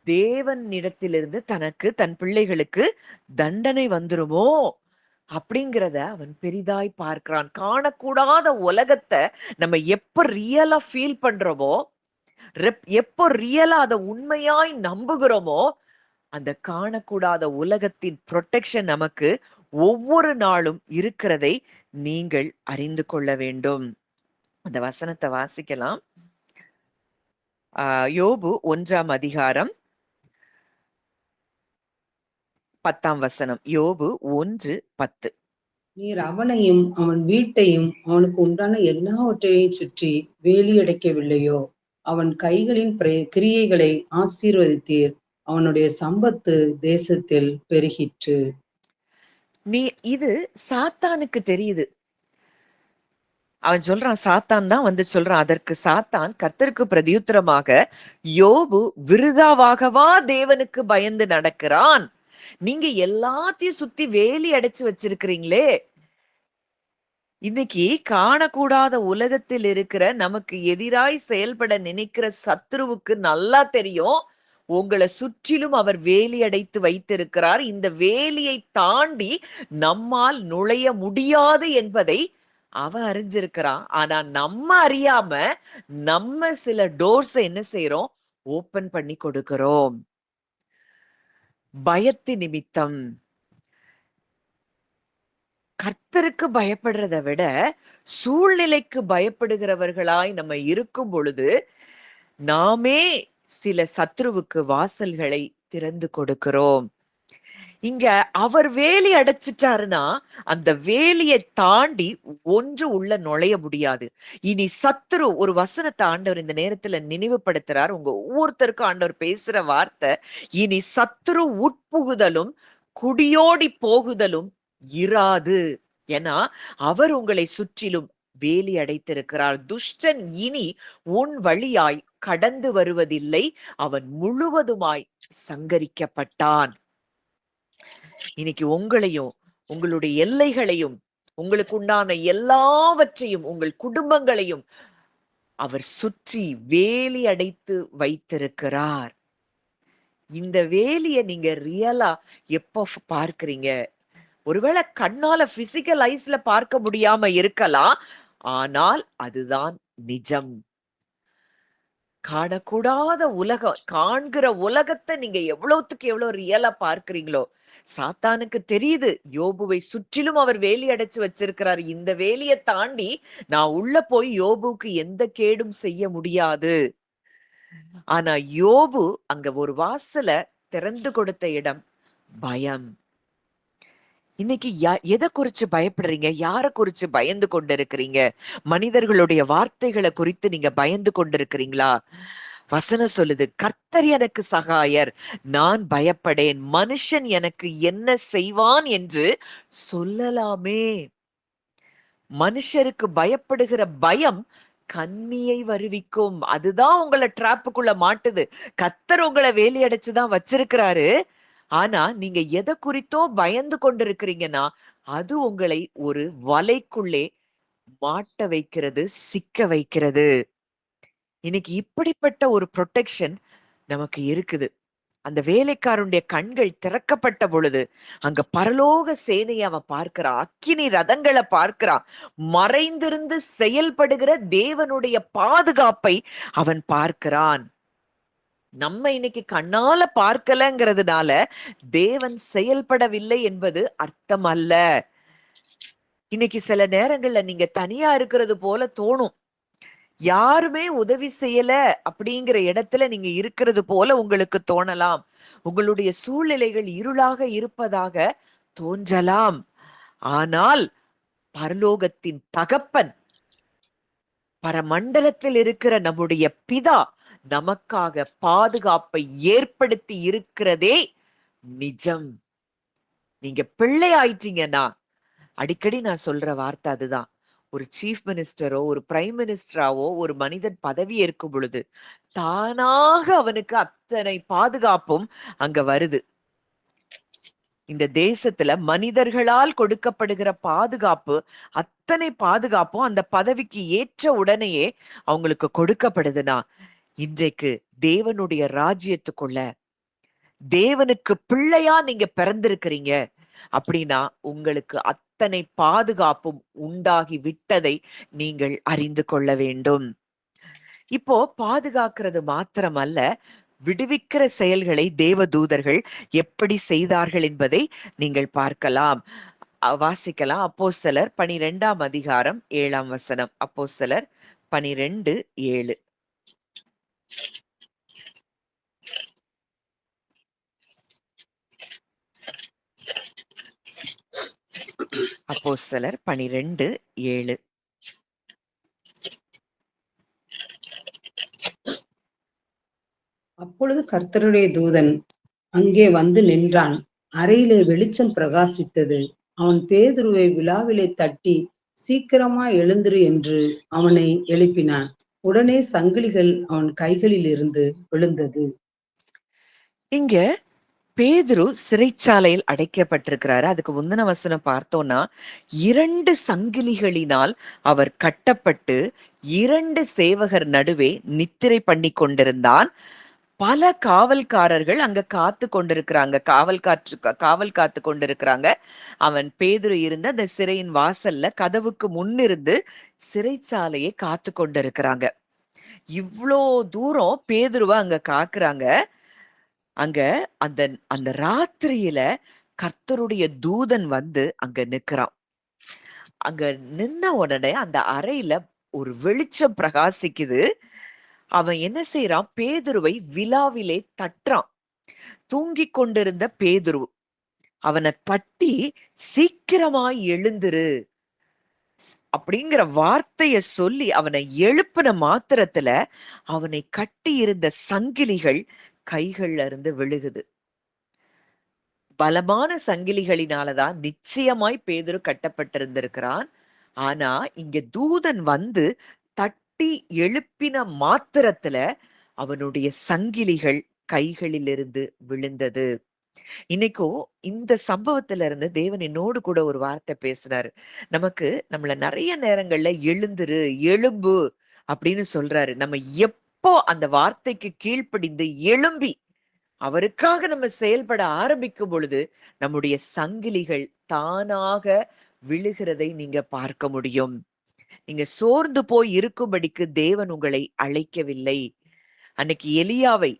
தேவனிடத்திலிருந்து தனக்கு தன் பிள்ளைகளுக்கு தண்டனை வந்துருமோ அப்படிங்கிறத அவன் பெரிதாய் பார்க்கிறான். காணக்கூடாத உலகத்தை நம்ம எப்ப ரியலா ஃபீல் பண்றோமோ, எப்போ ரியலா அதை உண்மையாய் நம்புகிறோமோ, அந்த காணக்கூடாத உலகத்தின் ப்ரொடெக்ஷன் நமக்கு ஒவ்வொரு நாளும் இருக்கிறதை நீங்கள் அறிந்து கொள்ள வேண்டும். அந்த வசனத்தை வாசிக்கலாம். யோபு 1ஆம் அதிகாரம் 10ஆம் வசனம். யோபு 1:10. நீர் அவனையும் அவன் வீட்டையும் அவனுக்கு உண்டான எல்லாவற்றையும் சுற்றி வேலியடைக்கவில்லையோ? அவன் கைகளின் கிரியைகளை ஆசீர்வதித்தீர், அவனுடைய சம்பத்து தேசத்தில் பெருகிற்று. இது சாத்தானுக்கு தெரியுது. அவன் சொல்றான், சாத்தான் தான் வந்து சொல்றான். அதற்கு சாத்தான் கர்த்தருக்கு பிரதியுத்தரமாக, யோபு விருதாவாகவா தேவனுக்கு பயந்து நடக்கிறான்? நீங்க எல்லாத்தையும் சுத்தி வேலி அடைச்சு வச்சிருக்கிறீங்களே. இன்னைக்கு காணக்கூடாத உலகத்தில் இருக்கிற நமக்கு எதிராய் செயல்பட நினைக்கிற சத்துருவுக்கு நல்லா தெரியும், உங்களை சுற்றிலும் அவர் வேலி அடைத்து வைத்திருக்கிறார். இந்த வேலியை தாண்டி நம்மால் நுழைய முடியாது என்பதை அவன் அறிஞ்சிருக்கிறான். ஆனா நம்ம அறியாம நம்ம சில டோர்ஸ் என்ன செய்யறோம், ஓபன் பண்ணி கொடுக்கிறோம். பயத்து நிமித்தம். கர்த்தருக்கு பயப்படுறதை விட சூழ்நிலைக்கு பயப்படுகிறவர்களாய் நம்ம இருக்கும் பொழுது நாமே சில சத்ருவுக்கு வாசல்களை திறந்து கொடுக்கிறோம். இங்க அவர் வேலி அடைச்சிட்டாருன்னா அந்த வேலியை தாண்டி ஒன்று உள்ள நுழைய முடியாது. இனி சத்ரு, ஒரு வசனத்தை ஆண்டவர் இந்த நேரத்துல நினைவுபடுத்துறார். உங்க ஒவ்வொருத்தருக்கும் ஆண்டவர் பேசுற வார்த்தை, இனி சத்ரு உட்புகுதலும் குடியோடி போகுதலும் இராது. ஏன்னா அவர் உங்களை சுற்றிலும் வேலி அடைத்திருக்கிறார். துஷ்டன் இனி உன் வழியாய் கடந்து வருவதில்லை, அவன் முழுவதுமாய் சங்கரிக்கப்பட்டான். இன்னைக்கு உங்களையும், உங்களுடைய எல்லைகளையும், உங்களுக்கு உண்டான எல்லாவற்றையும், உங்கள் குடும்பங்களையும் அவர் சுற்றி வேலி அடைத்து வைத்திருக்கிறார். இந்த வேலிய நீங்க ரியலா எப்ப பார்க்கிறீங்க? ஒருவேளை கண்ணால பிசிக்கல் ஐஸ்ல பார்க்க முடியாம இருக்கலாம். ஆனால் அதுதான் நிஜம். காணக்கூடாத உலகம், காண்கிற உலகத்த நீங்க எவ்வளவுத்துக்கு எவ்வளவு ரியலா பார்க்கிறீங்களோ, சாத்தானுக்கு தெரியுது. யோபுவை சுற்றிலும் அவர் வேலி அடைச்சு வச்சிருக்கிறாரு. இந்த வேலிய தாண்டி நான் உள்ள போய் யோபுவுக்கு எந்த கேடும் செய்ய முடியாது. ஆனா யோபு அங்க ஒரு வாசல திறந்து கொடுத்த இடம் பயம். இன்னைக்கு எத குறிச்சு பயப்படுறீங்க? யார குறிச்சு பயந்து கொண்டிருக்கிறீங்க? மனிதர்களுடைய வார்த்தைகள குறித்து நீங்க பயந்து கொண்டிருக்கிறீங்களா? வசனம் சொல்லுது, கர்த்தர் எனக்கு சகாயர், நான் பயப்படேன். மனுஷன் எனக்கு என்ன செய்வான் என்று சொல்லலாமே. மனுஷருக்கு பயப்படுகிற பயம் கண்ணியை வருவிக்கும். அதுதான் உங்கள ட்ராப்புக்குள்ள மாட்டுது. கர்த்தர் உங்கள வேலி அடைச்சுதான் வச்சிருக்கிறாரு. ஆனா நீங்க எத குறித்தோ பயந்து கொண்டிருக்கிறீங்கன்னா, அது உங்களை ஒரு வலைக்குள்ளே மாட்ட வைக்கிறது, சிக்க வைக்கிறது. இன்னைக்கு இப்படிப்பட்ட ஒரு புரொடெக்ஷன் நமக்கு இருக்குது. அந்த வேலைக்காரனுடைய கண்கள் திறக்கப்பட்ட பொழுது, அங்க பரலோக சேனைய அவன் பார்க்கிறான். அக்கினி ரதங்கள பார்க்கிறான். மறைந்திருந்து செயல்படுகிற தேவனுடைய பாதுகாப்பை அவன் பார்க்கிறான். நம்ம இன்னைக்கு கண்ணால பார்க்கலங்கிறதுனால தேவன் செயல்படவில்லை என்பது அர்த்தம் அல்ல. இன்னைக்கு சில நேரங்கள்ல நீங்க தனியா இருக்கிறது போல தோணும். யாருமே உதவி செய்யல அப்படிங்கிற இடத்துல நீங்க இருக்கிறது போல உங்களுக்கு தோணலாம். உங்களுடைய சூழ்நிலைகள் இருளாக இருப்பதாக தோன்றலாம். ஆனால் பரலோகத்தின் தகப்பன், பரமண்டலத்தில் இருக்கிற நம்முடைய பிதா நமக்காக பாதுகாப்பை ஏற்படுத்தி இருக்கிறதே நிஜம். நீங்க பிள்ளை ஆயிட்டீங்கன்னா, அடிக்கடி நான் சொல்ற வார்த்தை அதுதான். ஒரு சீஃப் மினிஸ்டரோ, ஒரு பிரைம் மினிஸ்டராவோ ஒரு மனிதன் பதவி ஏற்கும் பொழுது, தானாக அவனுக்கு அத்தனை பாதுகாப்பும் அங்க வருது. இந்த தேசத்துல மனிதர்களால் கொடுக்கப்படுகிற பாதுகாப்பு, அத்தனை பாதுகாப்பும் அந்த பதவிக்கு ஏற்ற உடனேயே அவங்களுக்கு கொடுக்கப்படுதுன்னா, இன்றைக்கு தேவனுடைய ராஜ்யத்துக்குள்ள தேவனுக்கு பிள்ளையா நீங்க பிறந்திருக்கிறீங்க அப்படின்னா, உங்களுக்கு அத்தனை பாதுகாப்பும் உண்டாகி விட்டதை நீங்கள் அறிந்து கொள்ள வேண்டும். இப்போ பாதுகாக்கிறது மாத்திரமல்ல, விடுவிக்கிற செயல்களை தேவதூதர்கள் எப்படி செய்தார்கள் என்பதை நீங்கள் பார்க்கலாம். வாசிக்கலாம். அப்போஸ்தலர் 12ஆம் அதிகாரம் 7ஆம் வசனம். அப்போஸ்தலர் 12:7. அப்போஸ்தலர் 12:7. அப்பொழுது கர்த்தருடைய தூதன் அங்கே வந்து நின்றான். அறையிலே வெளிச்சம் பிரகாசித்தது. அவன் பேதுருவை விலாவிலே தட்டி, சீக்கிரமா எழுந்திரு என்று அவனை எழுப்பினான். உடனே சங்கிலிகள் அவன் கைகளில் இருந்து விழுந்தது. இங்க பேதுரு சிறைச்சாலையில் அடைக்கப்பட்டிருக்கிறாரு. அதுக்கு முந்தின வசனம் பார்த்தோம்னா, 2 சங்கிலிகளினால் அவர் கட்டப்பட்டு 2 சேவகர் நடுவே நித்திரை பண்ணி கொண்டிருந்தான். பல காவல்காரர்கள் அங்க காத்து கொண்டிருக்கிறாங்க. காவல் காத்து கொண்டிருக்கிறாங்க. அவன் பேதுரு இருந்த அந்த சிறையின் வாசல்ல கதவுக்கு முன்னிருந்து சிறைச்சாலையை காத்து கொண்டிருக்கிறாங்க. இவ்ளோ தூரம் பேதுருவ அங்க காக்குறாங்க. அங்க அந்த அந்த ராத்திரியில கர்த்தருடைய தூதன் வந்து அங்க நிக்கிறான். அங்க நின்ன உடனே அந்த அறையில ஒரு வெளிச்சம் பிரகாசிக்குது. அவன் என்ன செய்றான்? பேதுருவை விலாவிலே தட்டுறான். தூங்கிக் கொண்டிருந்த பேதுரு. அவன தட்டி, "சீக்கிரமாய் எழுந்திரு" அப்படிங்கிற வார்த்தைய சொல்லி அவனை எழுப்புன மாத்திரத்துல, அவனை கட்டி இருந்த சங்கிலிகள் கைகள்ல இருந்து விழுகுது. பலமான சங்கிலிகளினாலதான் நிச்சயமாய் பேதுரு கட்டப்பட்டிருந்திருக்கிறான். ஆனா, இங்க தூதன் வந்து தட்டி எழுப்பின மாத்திரத்துல அவனுடைய சங்கிலிகள் கைகளிலிருந்து விழுந்தது. இன்னைக்கும் இந்த சம்பவத்துல இருந்து தேவன் என்னோடு கூட ஒரு வார்த்தை பேசுறாரு. நமக்கு நம்மள நெறைய நேரங்கள்ல எழுந்துரு, எழும்பு அப்படின்னு சொல்றாரு. நம்ம எப்போ அந்த வார்த்தைக்கு கீழ்ப்படிந்து எழும்பி அவருக்காக நம்ம செயல்பட ஆரம்பிக்கும் பொழுது, நம்முடைய சங்கிலிகள் தானாக விழுகிறதை நீங்க பார்க்க முடியும். நீங்க சோர்ந்து போய் இருக்கும்படிக்கு தேவன் உங்களை அழைக்கவில்லை. அன்னைக்கு எலியாவை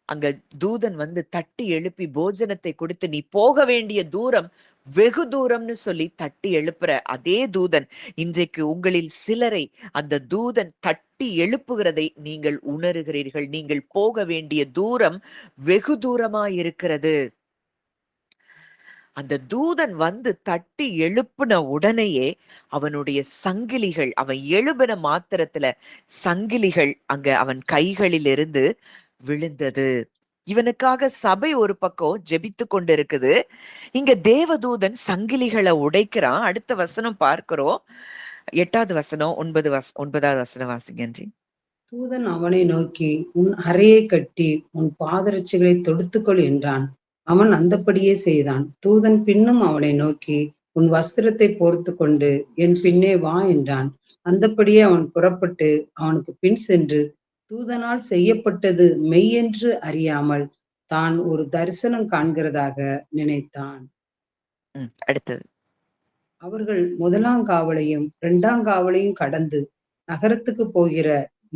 அங்க தூதன் வந்து தட்டி எழுப்பி போஜனத்தை கொடுத்து, "நீ போக வேண்டிய தூரம் வெகு தூரம்னு" சொல்லி தட்டி எழுப்புற அதே தூதன், இன்றைக்கு உங்களில் சிலரை அந்த தூதன் தட்டி எழுப்புகிறதை நீங்கள் உணருகிறீர்கள். நீங்கள் போக வேண்டிய தூரம் வெகு தூரமாயிருக்கிறது. அந்த தூதன் வந்து தட்டி எழுப்புன உடனேயே அவனுடைய சங்கிலிகள், அவன் எழும்பின மாத்திரத்துல சங்கிலிகள் அங்க அவன் கைகளிலிருந்து விழுந்தது. இவனுக்காக சபை ஒரு பக்கம் ஜெபித்துக் கொண்டிருக்குது. இங்க தேவதூதன் சங்கிலிகள உடைக்கிறான். அடுத்த வசனம் பார்க்கிறோம். 8வது வசனம், 9வது வசனம் வாசிங்க ஆன்ட்டி. தூதன் அவனை நோக்கி, உன் அறையைக் கட்டி உன் பாதரட்சைகளைத் தொடுத்துக்கொள் என்றான். அவன் அந்தப்படியே செய்தான். தூதன் பின்னும் அவனை நோக்கி, உன் வஸ்திரத்தைப் போர்த்துக் கொண்டு என் பின்னே வா என்றான். அந்தப்படியே அவன் புறப்பட்டு அவனுக்குப் பின் சென்று, தூதனால் செய்யப்பட்டது மெய்யென்று அறியாமல் தான் ஒரு தரிசனம் காண்கிறதாக நினைத்தான். அடுத்தது. அவர்கள் முதலாங்காவலையும் இரண்டாங்காவலையும் கடந்து நகரத்துக்குப் போகிற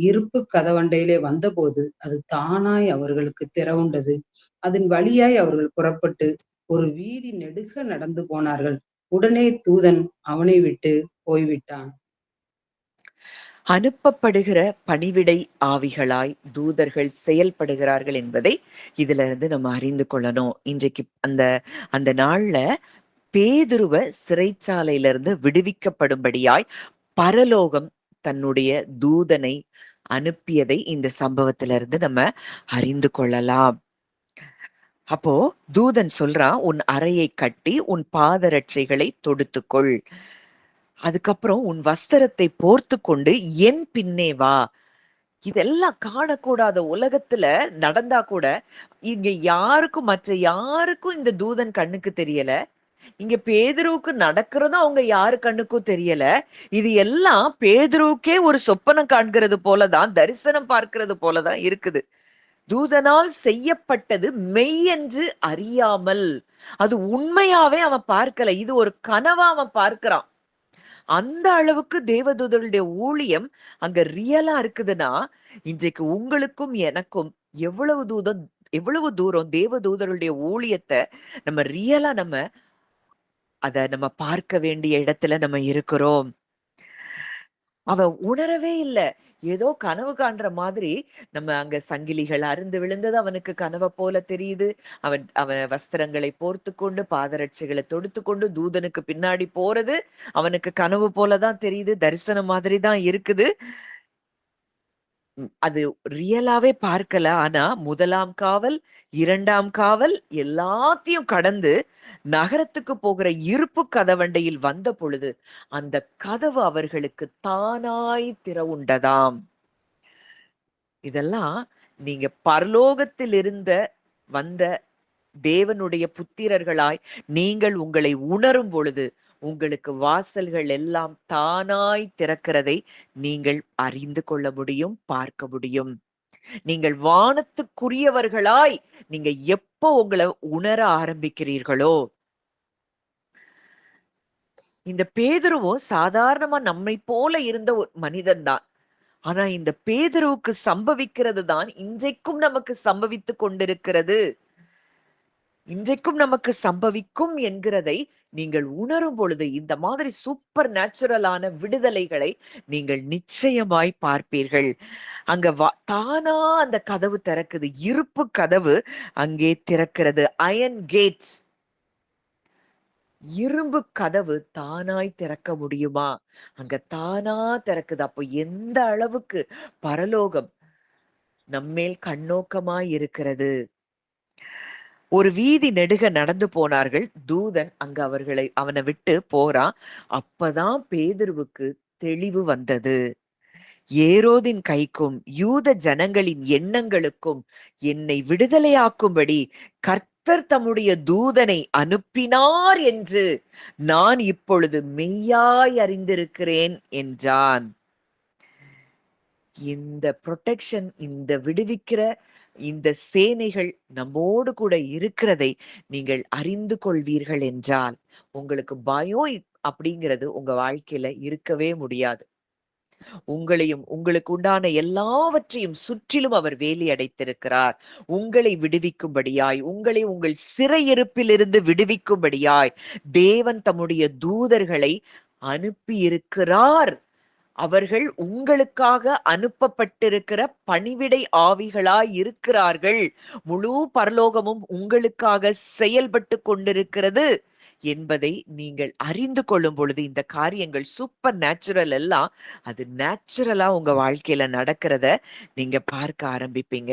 இருப்புக் கதவண்டையிலே வந்தபோது, அது தானாய் அவர்களுக்குத் திறவுண்டது. அதன் வழியாய் அவர்கள் புறப்பட்டு ஒரு வீதி நெடுக நடந்து போனார்கள். உடனே தூதன் அவனை விட்டு போய்விட்டான். அனுப்பப்படுகிற பணிவிடை ஆவிகளாய் தூதர்கள் செயல்படுகிறார்கள் என்பதை இதிலிருந்து நம்ம அறிந்து கொள்ளணும். இன்றைக்கு அந்த அந்த நாள்ல பேதுருவ சிறைச்சாலையிலிருந்து விடுவிக்கப்படும்படியாய் பரலோகம் தன்னுடைய தூதனை அனுப்பியதை இந்த சம்பவத்திலிருந்து நம்ம அறிந்து கொள்ளலாம். அப்போ தூதன் சொல்றான், உன் அறையை கட்டி உன் பாதரட்சைகளை தொடுத்துக்கொள். அதுக்கப்புறம் உன் வஸ்திரத்தை போர்த்துக் கொண்டு என் பின்னே வா. இதெல்லாம் காணக்கூடாத உலகத்துல நடந்தா கூட, இங்க யாருக்கும் மற்ற யாருக்கும் இந்த தூதன் கண்ணுக்கு தெரியல. இங்க பேதுருவுக்கு நடக்கிறதும் அவங்க யாரு கண்ணுக்கும் தெரியல. இது எல்லாம் பேதுருவுக்கே ஒரு சொப்பனம் காண்கிறது போலதான், தரிசனம் பார்க்கிறது போலதான் இருக்குது. தூதனால் செய்யப்பட்டது மெய் என்று அறியாமல், அது உண்மையாவே அவன் பார்க்கல. இது ஒரு கனவா அவன் பார்க்கிறான். அந்த அளவுக்கு தேவதூதருடைய ஊழியம் அங்க ரியலா இருக்குதுன்னா, இன்றைக்கு உங்களுக்கும் எனக்கும் எவ்வளவு தூரம் தேவதூதருடைய ஊழியத்த நம்ம ரியலா நம்ம பார்க்க வேண்டிய இடத்துல நம்ம இருக்கிறோம். அவன் உணரவே இல்ல. ஏதோ கனவு காண்ற மாதிரி நம்ம அங்க சங்கிலிகள் அறுந்து விழுந்தது அவனுக்கு கனவ போல தெரியுது. அவன் அவன் வஸ்திரங்களை போர்த்துக்கொண்டு, பாதரட்சைகள தொடுத்துக்கொண்டு தூதனுக்கு பின்னாடி போறது அவனுக்கு கனவு போல தான் தெரியுது. தரிசனம் மாதிரி தான் இருக்குது. அது ரியலாவே பார்க்கல. ஆனா 1ஆம் காவல், 2ஆம் காவல் எல்லாத்தையும் கடந்து நகரத்துக்கு போகிற இருப்பு கதவண்டையில் வந்த பொழுது, அந்த கதவு அவர்களுக்கு தானாய் திறவுண்டதாம். இதெல்லாம் நீங்க பரலோகத்தில் வந்த தேவனுடைய புத்திரர்களாய் நீங்கள் உங்களை உணரும் பொழுது, உங்களுக்கு வாசல்கள் எல்லாம் தானாய் திறக்கிறதை நீங்கள் அறிந்து கொள்ள முடியும், பார்க்க முடியும். நீங்கள் வானத்துக்குரியவர்களாய் நீங்க எப்போ உங்கள உணர ஆரம்பிக்கிறீர்களோ, இந்த பேதுருவும் சாதாரணமா நம்மை போல இருந்த ஒரு மனிதன் தான். ஆனா இந்த பேதுருவுக்கு சம்பவிக்கிறது தான் இன்றைக்கும் நமக்கு சம்பவித்துக் கொண்டிருக்கிறது. இன்றைக்கும் நமக்கு சம்பவிக்கும் என்கிறதை நீங்கள் உணரும் பொழுது, இந்த மாதிரி சூப்பர் நேச்சுரலான விடுதலைகளை நீங்கள் நிச்சயமாய் பார்ப்பீர்கள். அங்க தானா அந்த கதவு திறக்குது. இருப்பு கதவு அங்கே திறக்கிறது. Iron gate. இரும்பு கதவு தானாய் திறக்க முடியுமா? அங்க தானா திறக்குது. அப்போ எந்த அளவுக்கு பரலோகம் நம்மேல் கண்ணோக்கமாய் இருக்கிறது. ஒரு வீதி நெடுக நடந்து போனார்கள். தூதன் அங்க அவனை விட்டு போறான். அப்பதான் பேதுருவுக்கு தெளிவு வந்தது. ஏரோதின் கைக்கும் யூத ஜனங்களின் எண்ணங்களுக்கும் என்னை விடுதலையாக்கும்படி கர்த்தர் தம்முடைய தூதனை அனுப்பினார் என்று நான் இப்பொழுது மெய்யாய் அறிந்திருக்கிறேன் என்றான். இந்த புரொடெக்ஷன், இந்த விடுவிக்கிற இந்த சேனைகள் நம்மோடு கூட இருக்கிறதை நீங்கள் அறிந்து கொள்வீர்கள் என்றால் உங்களுக்கு பயம் அப்படிங்கிறது உங்க வாழ்க்கையில இருக்கவே முடியாது. உங்களையும் உங்களுக்கு உண்டான எல்லாவற்றையும் சுற்றிலும் அவர் வேலி அடைத்திருக்கிறார். உங்களை விடுவிக்கும்படியாய், உங்களை உங்கள் சிறையிருப்பிலிருந்து விடுவிக்கும்படியாய் தேவன் தம்முடைய தூதர்களை அனுப்பியிருக்கிறார். அவர்கள் உங்களுக்காக அனுப்பப்பட்டிருக்கிற பணிவிடை ஆவிகளாய் இருக்கிறார்கள். முழு பரலோகமும் உங்களுக்காக செயல்பட்டு கொண்டிருக்கிறது என்பதை நீங்கள் அறிந்து கொள்ளும் பொழுது இந்த காரியங்கள் சூப்பர் நேச்சுரல் எல்லாம் அது நேச்சுரலா உங்க வாழ்க்கையில நடக்கிறத நீங்க பார்க்க ஆரம்பிப்பீங்க.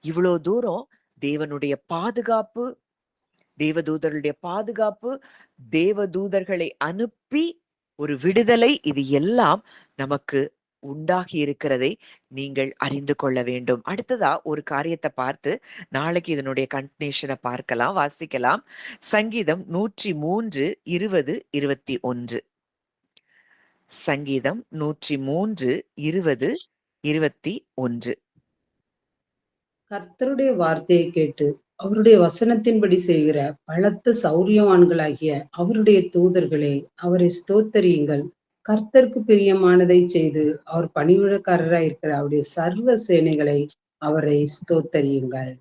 இவ்வளோ தூரம் தேவனுடைய பாதுகாப்பு, தேவதூதர்களுடைய பாதுகாப்பு, தேவதூதர்களை அனுப்பி ஒரு விடுதலை, இது எல்லாம் நமக்கு உண்டாகி இருக்கிறதை நீங்கள் அறிந்து கொள்ள வேண்டும். அடுத்ததா ஒரு காரியத்தை பார்த்து நாளைக்கு இதனுடைய கண்டினியூஷனை பார்க்கலாம், வாசிக்கலாம். சங்கீதம் 103 20 21. சங்கீதம் 103 20 21. கர்த்தருடைய வார்த்தையை கேட்டு அவருடைய வசனத்தின்படி செய்கிற பலத்த சௌரியவான்களாகிய அவருடைய தூதர்களே, அவரை ஸ்தோத்தரியுங்கள். கர்த்தருக்கு பிரியமானதை செய்து அவர் பணிவிடைக்காரராய் இருக்கிற அவருடைய சர்வ சேனைகளை அவரை ஸ்தோத்தரியுங்கள்.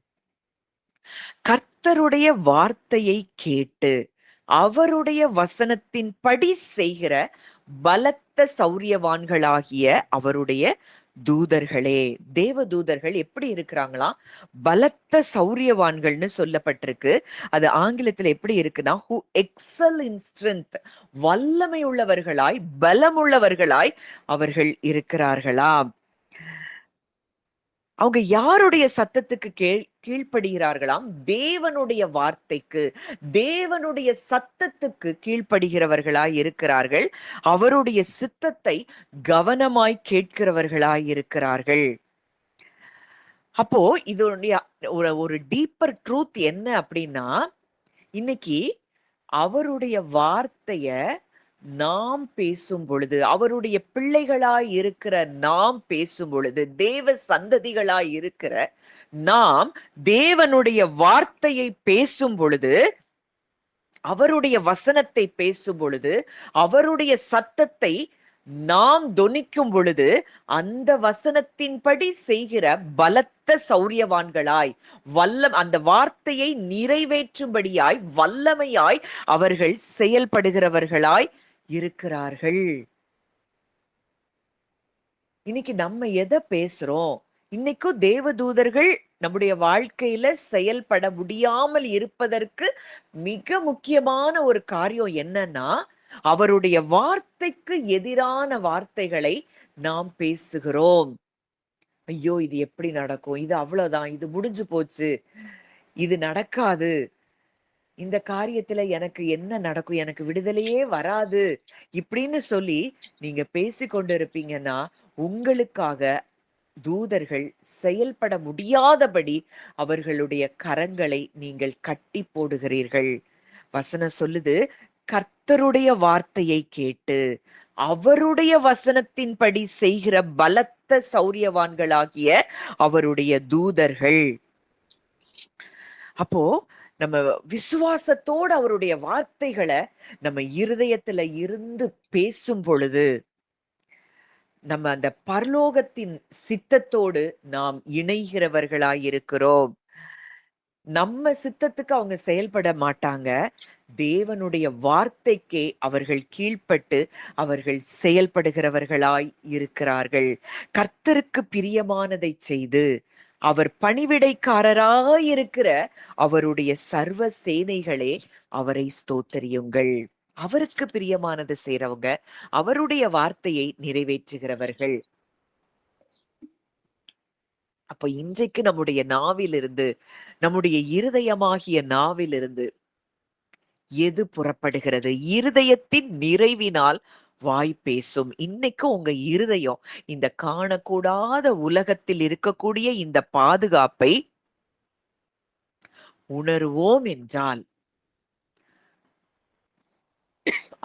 கர்த்தருடைய வார்த்தையை கேட்டு அவருடைய வசனத்தின்படி செய்கிற பலத்த சௌரியவான்களாகிய அவருடைய தூதர்களே. தேவ தூதர்கள் எப்படி இருக்கிறாங்களா? பலத்த சௌரியவான்கள்னு சொல்லப்பட்டிருக்கு. அது ஆங்கிலத்துல எப்படி இருக்குன்னா, who excel in strength, வல்லமை உள்ளவர்களாய், பலமுள்ளவர்களாய் அவர்கள் இருக்கிறார்களாம். அவங்க யாருடைய சத்தத்துக்கு கீழ்ப்படுகிறார்களாம்? தேவனுடைய வார்த்தைக்கு, தேவனுடைய சத்தத்துக்கு கீழ்ப்படுகிறவர்களாய் இருக்கிறார்கள். அவருடைய சித்தத்தை கவனமாய் கேட்கிறவர்களாய் இருக்கிறார்கள். அப்போ இதோடைய ஒரு டீப்பர் ட்ரூத் என்ன அப்படின்னா, இன்னைக்கு அவருடைய வார்த்தைய நாம் பேசும் பொழுது, அவருடைய பிள்ளைகளாய் இருக்கிற நாம் பேசும் பொழுது, தேவ சந்ததிகளாய் இருக்கிற நாம் தேவனுடைய வார்த்தையை பேசும் பொழுது, அவருடைய வசனத்தை பேசும் பொழுது, அவருடைய சத்தத்தை நாம் தொனிக்கும் பொழுது, அந்த வசனத்தின்படி செய்கிற பலத்த சௌரியவான்களாய், அந்த வார்த்தையை நிறைவேற்றும்படியாய், வல்லமையாய் அவர்கள் செயல்படுகிறவர்களாய் இருக்கிறார்கள். இன்னைக்கு நம்ம எதை பேசுறோம்? இன்னைக்கும் தேவதூதர்கள் நம்முடைய வாழ்க்கையில செயல்பட முடியாமல் இருப்பதற்கு மிக முக்கியமான ஒரு காரியம் என்னன்னா, அவருடைய வார்த்தைக்கு எதிரான வார்த்தைகளை நாம் பேசுகிறோம். ஐயோ, இது எப்படி நடக்கும்? இது அவ்வளவுதான், இது முடிஞ்சு போச்சு, இது நடக்காது, இந்த காரியத்துல எனக்கு என்ன நடக்கும், எனக்கு விடுதலையே வராது இப்படின்னு சொல்லி நீங்க பேசிக்கொண்டு இருப்பீங்கன்னா, உங்களுக்காக தூதர்கள் செயல்பட முடியாதபடி அவர்களுடைய கரங்களை நீங்கள் கட்டி போடுகிறீர்கள். வசனம் சொல்லுது, கர்த்தருடைய வார்த்தையை கேட்டு அவருடைய வசனத்தின்படி செய்கிற பலத்த சௌரியவான்களாகிய அவருடைய தூதர்கள். அப்போ நம்ம விசுவாசத்தோடு அவருடைய வார்த்தைகளை நம்ம இருதயத்துல இருந்து பேசும் பொழுது, நம்ம அந்த பரலோகத்தின் சித்தத்தோடு நாம் இணைகிறவர்களாயிருக்கிறோம். நம்ம சித்தத்துக்கு அவங்க செயல்பட மாட்டாங்க. தேவனுடைய வார்த்தைக்கே அவர்கள் கீழ்ப்பட்டு அவர்கள் செயல்படுகிறவர்களாய் இருக்கிறார்கள். கர்த்தருக்கு பிரியமானதை செய்து அவர் பணிவிடைக்காரராயிருக்கிற அவருடைய சர்வ சேனைகளே அவரை ஸ்தோத்தரியுங்கள். அவருக்கு பிரியமானது செய்றவங்க, அவருடைய வார்த்தையை நிறைவேற்றுகிறவர்கள். அப்ப இன்றைக்கு நம்முடைய நாவிலிருந்து, நம்முடைய இருதயமாகிய நாவிலிருந்து எது புறப்படுகிறது? இருதயத்தின் நிறைவினால் வாய் பேசும். இன்னைக்கு உங்க இருதயம் இந்த காணக்கூடாத உலகத்தில் இருக்கக்கூடிய இந்த பாதுகாப்பை உணருவோம் என்றால்,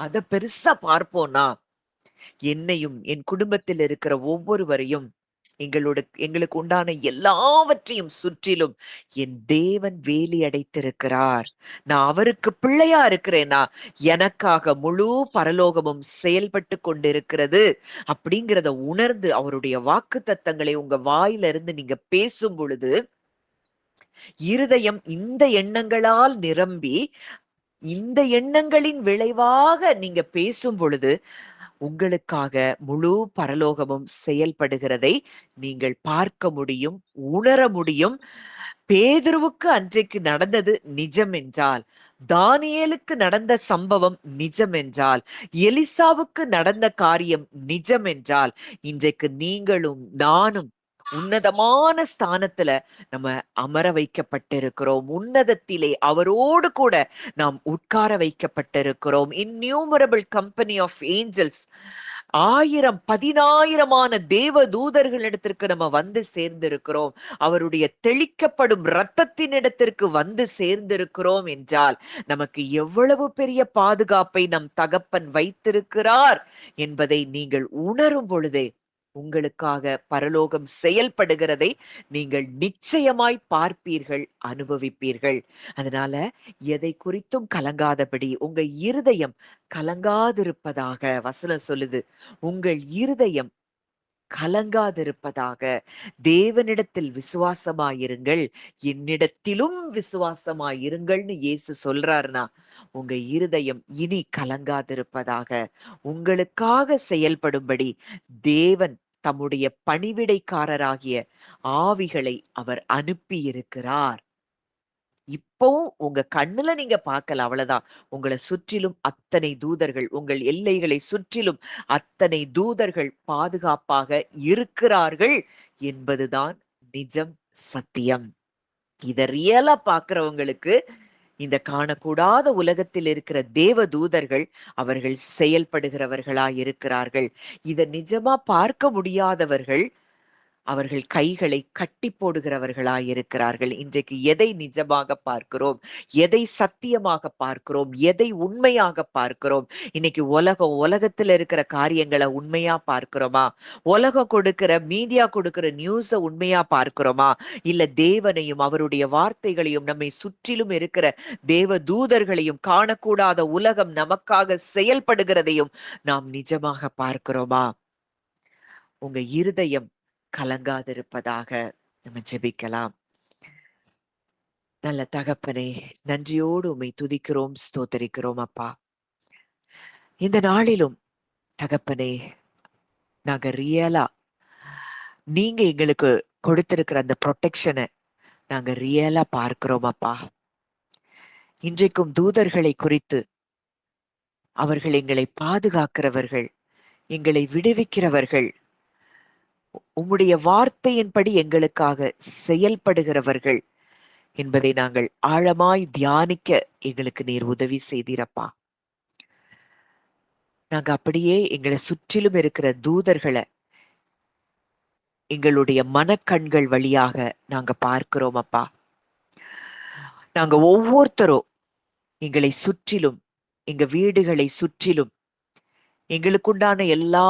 அத பெருசா பார்ப்போம்னா, என்னையும் என் குடும்பத்தில் இருக்கிற ஒவ்வொருவரையும் எங்களுக்கு உண்டான எல்லாவற்றையும் சுற்றிலும் என் தேவன் வேலி அடைத்திருக்கிறார். நான் அவருக்கு பிள்ளையா இருக்கிறேனா, எனக்காக முழு பரலோகமும் செயல்பட்டு கொண்டிருக்கிறது அப்படிங்கிறத உணர்ந்து அவருடைய வாக்குத்தத்தங்களை உங்க வாயிலிருந்து நீங்க பேசும் பொழுது, இருதயம் இந்த எண்ணங்களால் நிரம்பி, இந்த எண்ணங்களின் விளைவாக நீங்க பேசும் பொழுது, உங்களுக்காக முழு பரலோகமும் செயல்படுகிறதை நீங்கள் பார்க்க முடியும், உணர முடியும். பேதுருவுக்கு அன்றைக்கு நடந்தது நிஜம் என்றால், தானியேலுக்கு நடந்த சம்பவம் நிஜம் என்றால், எலிசாவுக்கு நடந்த காரியம் நிஜம் என்றால், இன்றைக்கு நீங்களும் நானும் உன்னதமான ஸ்தானத்துல நம்ம அமர வைக்கப்பட்டிருக்கிறோம். உன்னதத்திலே அவரோடு கூட நாம் உட்கார வைக்கப்பட்டிருக்கிறோம். இன்னியூமரபிள் கம்பெனி ஆஃப் ஏஞ்சல்ஸ், 1000 10,000மான தேவ தூதர்களிடத்திற்கு நம்ம வந்து சேர்ந்திருக்கிறோம். அவருடைய தெளிக்கப்படும் இரத்தத்தினிடத்திற்கு வந்து சேர்ந்திருக்கிறோம் என்றால், நமக்கு எவ்வளவு பெரிய பாதுகாப்பை நம் தகப்பன் வைத்திருக்கிறார் என்பதை நீங்கள் உணரும் பொழுதே, உங்களுக்காக பரலோகம் செயல்படுகிறதை நீங்கள் நிச்சயமாய் பார்ப்பீர்கள், அனுபவிப்பீர்கள். அதனால எதை குறித்தும் கலங்காதபடி உங்க இருதயம் கலங்காதிருப்பதாக வசனம் சொல்லுது. உங்கள் இருதயம் கலங்காதிருப்பதாக. தேவனிடத்தில் விசுவாசமாயிருங்கள், என்னிடத்திலும் விசுவாசமாயிருங்கள்னு இயேசு சொல்றாருன்னா, உங்க இருதயம் இனி கலங்காதிருப்பதாக. உங்களுக்காக செயல்படும்படி தேவன் தம்முடைய பணிவிடைக்காரராகிய ஆவிகளை அவர் அனுப்பியிருக்கிறார். இப்பவும் உங்க கண்ணுல நீங்க பார்க்கல, அவ்வளவுதான். உங்கள சுற்றிலும் அத்தனை தூதர்கள், உங்கள் எல்லைகளை சுற்றிலும் அத்தனை தூதர்கள் பாதுகாப்பாக இருக்கிறார்கள் என்பதுதான் நிஜம், சத்தியம். இத ரியலா பார்க்கிறவங்களுக்கு, இந்த காணக்கூடாத உலகத்தில் இருக்கிற தேவ தூதர்கள் அவர்கள் செயல்படுகிறவர்களாய் இருக்கிறார்கள். இத நிஜமா பார்க்க முடியாதவர்கள் அவர்கள் கைகளை கட்டி போடுகிறவர்களாய் இருக்கிறார்கள். இன்றைக்கு எதை நிஜமாக பார்க்கிறோம்? எதை சத்தியமாக பார்க்கிறோம்? எதை உண்மையாக பார்க்கிறோம்? இன்னைக்கு உலகத்துல இருக்கிற காரியங்கள உண்மையா பார்க்கிறோமா? உலகம் கொடுக்கிற மீடியா கொடுக்கிற நியூஸ உண்மையா பார்க்கிறோமா? இல்ல தேவனையும் அவருடைய வார்த்தைகளையும் நம்மை சுற்றிலும் இருக்கிற தேவ தூதர்களையும் காணக்கூடாத உலகம் நமக்காக செயல்படுகிறதையும் நாம் நிஜமாக பார்க்கிறோமா? உங்க இருதயம் கலங்காதிருப்பதாக. நம்ம ஜெபிக்கலாம். நல்ல தகப்பனே, நன்றியோடு உம்மை துதிக்கிறோம், ஸ்தோத்தரிக்கிறோம் அப்பா. இந்த நாளிலும் தகப்பனே, நாங்க ரியலா நீங்க எங்களுக்கு கொடுத்திருக்கிற அந்த புரொடெக்ஷனை நாங்க ரியலா பார்க்கிறோம் அப்பா. இன்றைக்கும் தூதர்களை குறித்து அவர்கள் எங்களை பாதுகாக்கிறவர்கள், எங்களை விடுவிக்கிறவர்கள், உம்முடைய வார்த்தையின்படி எங்களுக்காக செயல்படுகிறவர்கள் என்பதை நாங்கள் ஆழமாய் தியானிக்க எங்களுக்கு நீர் உதவி செய்தீரப்பா. நாங்க அப்படியே எங்களை சுற்றிலும் இருக்கிற தூதர்களை எங்களுடைய மனக்கண்கள் வழியாக நாங்க பார்க்கிறோம் அப்பா. நாங்க ஒவ்வொருத்தரும் எங்களை சுற்றிலும், எங்க வீடுகளை சுற்றிலும், எங்களுக்குண்டான எல்லா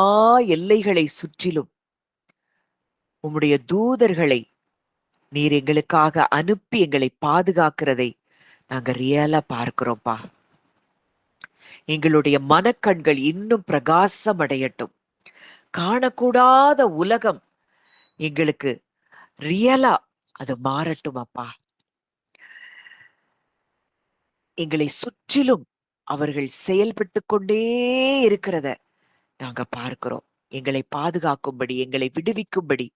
எல்லைகளை சுற்றிலும் உம்முடைய தூதர்களை நீர் எங்களுக்காக அனுப்பி எங்களை பாதுகாக்கிறதை நாங்க ரியலா பார்க்கிறோம்ப்பா. எங்களுடைய மனக்கண்கள் இன்னும் பிரகாசம் அடையட்டும். காணக்கூடாத உலகம் எங்களுக்கு ரியலா அது மாறட்டும் அப்பா. எங்களை சுற்றிலும் அவர்கள் செயல்பட்டு கொண்டே இருக்கிறத நாங்க பார்க்கிறோம். எங்களை பாதுகாக்கும்படி, எங்களை விடுவிக்கும்படி,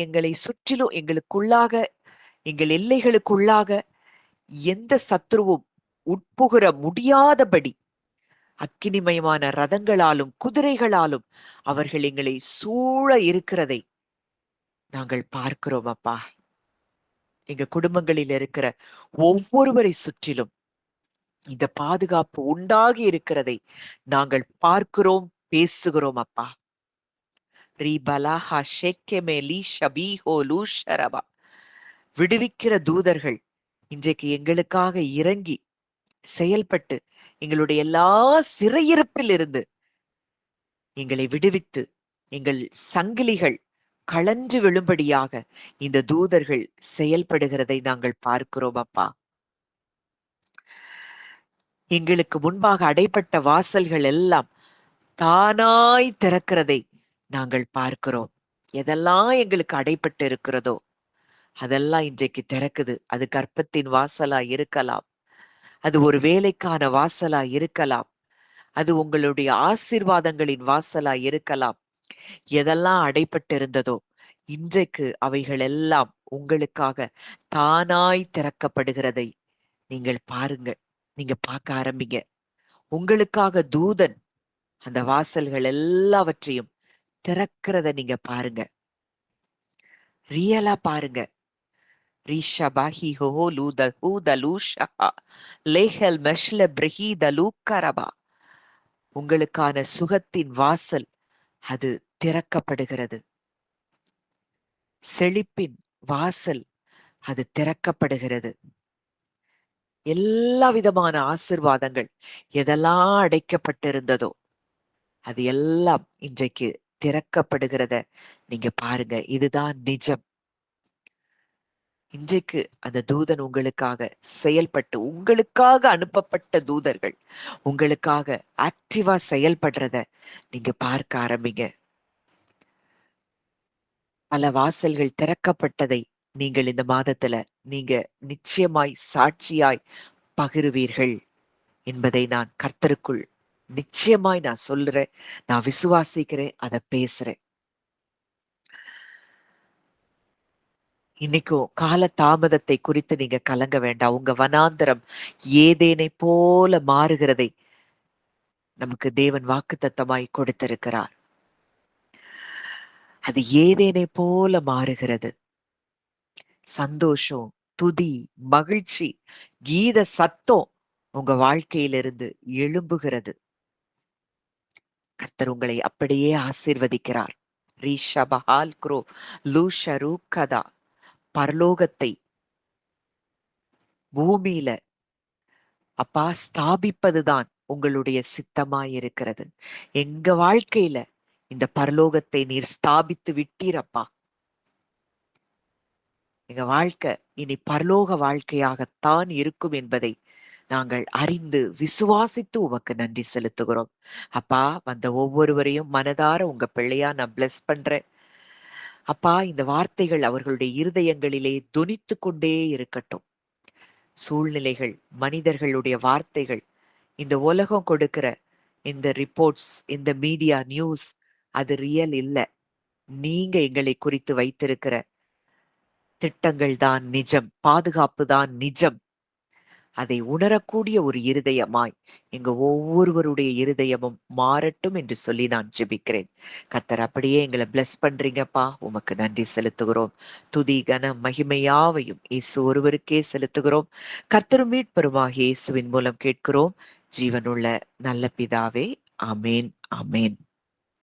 எங்களை சுற்றிலும் எங்களுக்குள்ளாக, எங்கள் எல்லைகளுக்குள்ளாக எந்த சத்துருவும் உட்புகிற முடியாதபடி அக்கினிமயமான ரதங்களாலும் குதிரைகளாலும் அவர்கள் எங்களை சூழ இருக்கிறதை நாங்கள் பார்க்கிறோம் அப்பா. எங்க குடும்பங்களில் இருக்கிற ஒவ்வொருவரை சுற்றிலும் இந்த பாதுகாப்பு உண்டாகி இருக்கிறதை நாங்கள் பார்க்கிறோம், பேசுகிறோம் அப்பா. விடுவிக்கிற தூதர்கள் இன்றைக்கு எங்களுக்காக இறங்கி செயல்பட்டு எங்களுடைய எல்லா சிறையிருப்பில் இருந்து எங்களை விடுவித்து எங்கள் சங்கிலிகள் கழன்று விழும்படியாக இந்த தூதர்கள் செயல்படுகிறதை நாங்கள் பார்க்கிறோம் அப்பா. எங்களுக்கு முன்பாக அடைப்பட்ட வாசல்கள் எல்லாம் தானாய் திறக்கிறதை நாங்கள் பார்க்கிறோம். எதெல்லாம் எங்களுக்கு அடைப்பட்டு இருக்கிறதோ அதெல்லாம் இன்றைக்கு திறக்குது. அது கர்ப்பத்தின் வாசலா இருக்கலாம், அது ஒரு வேலைக்கான வாசலா இருக்கலாம், அது உங்களுடைய ஆசீர்வாதங்களின் வாசலா இருக்கலாம். எதெல்லாம் அடைப்பட்டு இருந்ததோ இன்றைக்கு அவைகள் எல்லாம் உங்களுக்காக தானாய் திறக்கப்படுகிறதை நீங்கள் பாருங்க. நீங்க பார்க்க ஆரம்பிங்க. உங்களுக்காக தூதன் அந்த வாசல்கள் எல்லாவற்றையும் திறக்கிறத நீங்க பாருங்க. ரியலா பாருங்க. ரிஷபாஹி ஹோ லூத ஹூத லூஷா லேஹல் மெஷ்ல பிரஹீத லூக்கரபா. உங்களுக்கான சுகத்தின் வாசல் அது திறக்கப்படுகிறது. செழிப்பின் வாசல் அது திறக்கப்படுகிறது. எல்லா விதமான ஆசீர்வாதங்கள் எதெல்லாம் அடைக்கப்பட்டிருந்ததோ அது எல்லாம் இன்றைக்கு திறக்கப்படுகிறத நீங்க பாருங்க. இதுதான் நிஜம். இன்றைக்கு அந்த தூதன் உங்களுக்காக செயல்பட்டு, உங்களுக்காக அனுப்பப்பட்ட தூதர்கள் உங்களுக்காக ஆக்டிவா செயல்படுறத நீங்க பார்க்க ஆரம்பிங்க. பல வாசல்கள் திறக்கப்பட்டதை நீங்கள் இந்த மாதத்துல நீங்க நிச்சயமாய் சாட்சியாய் பகிருவீர்கள் என்பதை நான் கர்த்தருக்குள் நிச்சயமாய் நான் சொல்லுறேன். நான் விசுவாசிக்கிறேன், அதை பேசுறேன். இன்னைக்கும் கால தாமதத்தை குறித்து நீங்க கலங்க வேண்டாம். உங்க வனாந்தரம் ஏதேனை போல மாறுகிறதை நமக்கு தேவன் வாக்குத்தத்தமாய் கொடுத்திருக்கிறார். அது ஏதேனை போல மாறுகிறது. சந்தோஷம், துதி, மகிழ்ச்சி, கீத சத்தம் உங்க வாழ்க்கையிலிருந்து எழும்புகிறது. கர்த்தர் உங்களை அப்படியே ஆசீர்வதிக்கிறார். ரீஷபஹால் க்ரோ லூஷரு கதா. பரலோகத்தை பூமியில அப்பா ஸ்தாபிப்பதுதான் உங்களுடைய சித்தமாயிருக்கிறது. எங்க வாழ்க்கையில இந்த பரலோகத்தை நீர் ஸ்தாபித்து விட்டீரப்பா. எங்க வாழ்க்கை இனி பரலோக வாழ்க்கையாகத்தான் இருக்கும் என்பதை நாங்கள் அறிந்து விசுவாசித்து உமக்கு நன்றி செலுத்துகிறோம். அப்பா, வந்த ஒவ்வொருவரையும் மனதார உங்க பிள்ளையா நான் பிளஸ் பண்றேன். அப்பா, இந்த வார்த்தைகள் அவர்களுடைய இருதயங்களிலே தொனித்து கொண்டே இருக்கட்டும். சூழ்நிலைகள், மனிதர்களுடைய வார்த்தைகள், இந்த உலகம் கொடுக்கிற இந்த ரிப்போர்ட்ஸ், இந்த மீடியா நியூஸ் அது ரியல் இல்ல. நீங்க எங்களை குறித்து வைத்திருக்கிற திட்டங்கள் தான் நிஜம், பாதுகாப்பு தான் நிஜம். அதை உணரக்கூடிய ஒரு இருதயமாய் எங்க ஒவ்வொருவருடைய இருதயமும் மாறட்டும் என்று சொல்லி நான் ஜெபிக்கிறேன். கர்த்தர் அப்படியே எங்களை பிளஸ் பண்றீங்கப்பா. உமக்கு நன்றி செலுத்துகிறோம். துதி கன மகிமையாவையும் இயேசு ஒருவருக்கே செலுத்துகிறோம். கர்த்தரும் மீட்பெருமாகிய இயேசுவின் மூலம் கேட்கிறோம் ஜீவனுள்ள நல்ல பிதாவே. ஆமேன், ஆமேன்.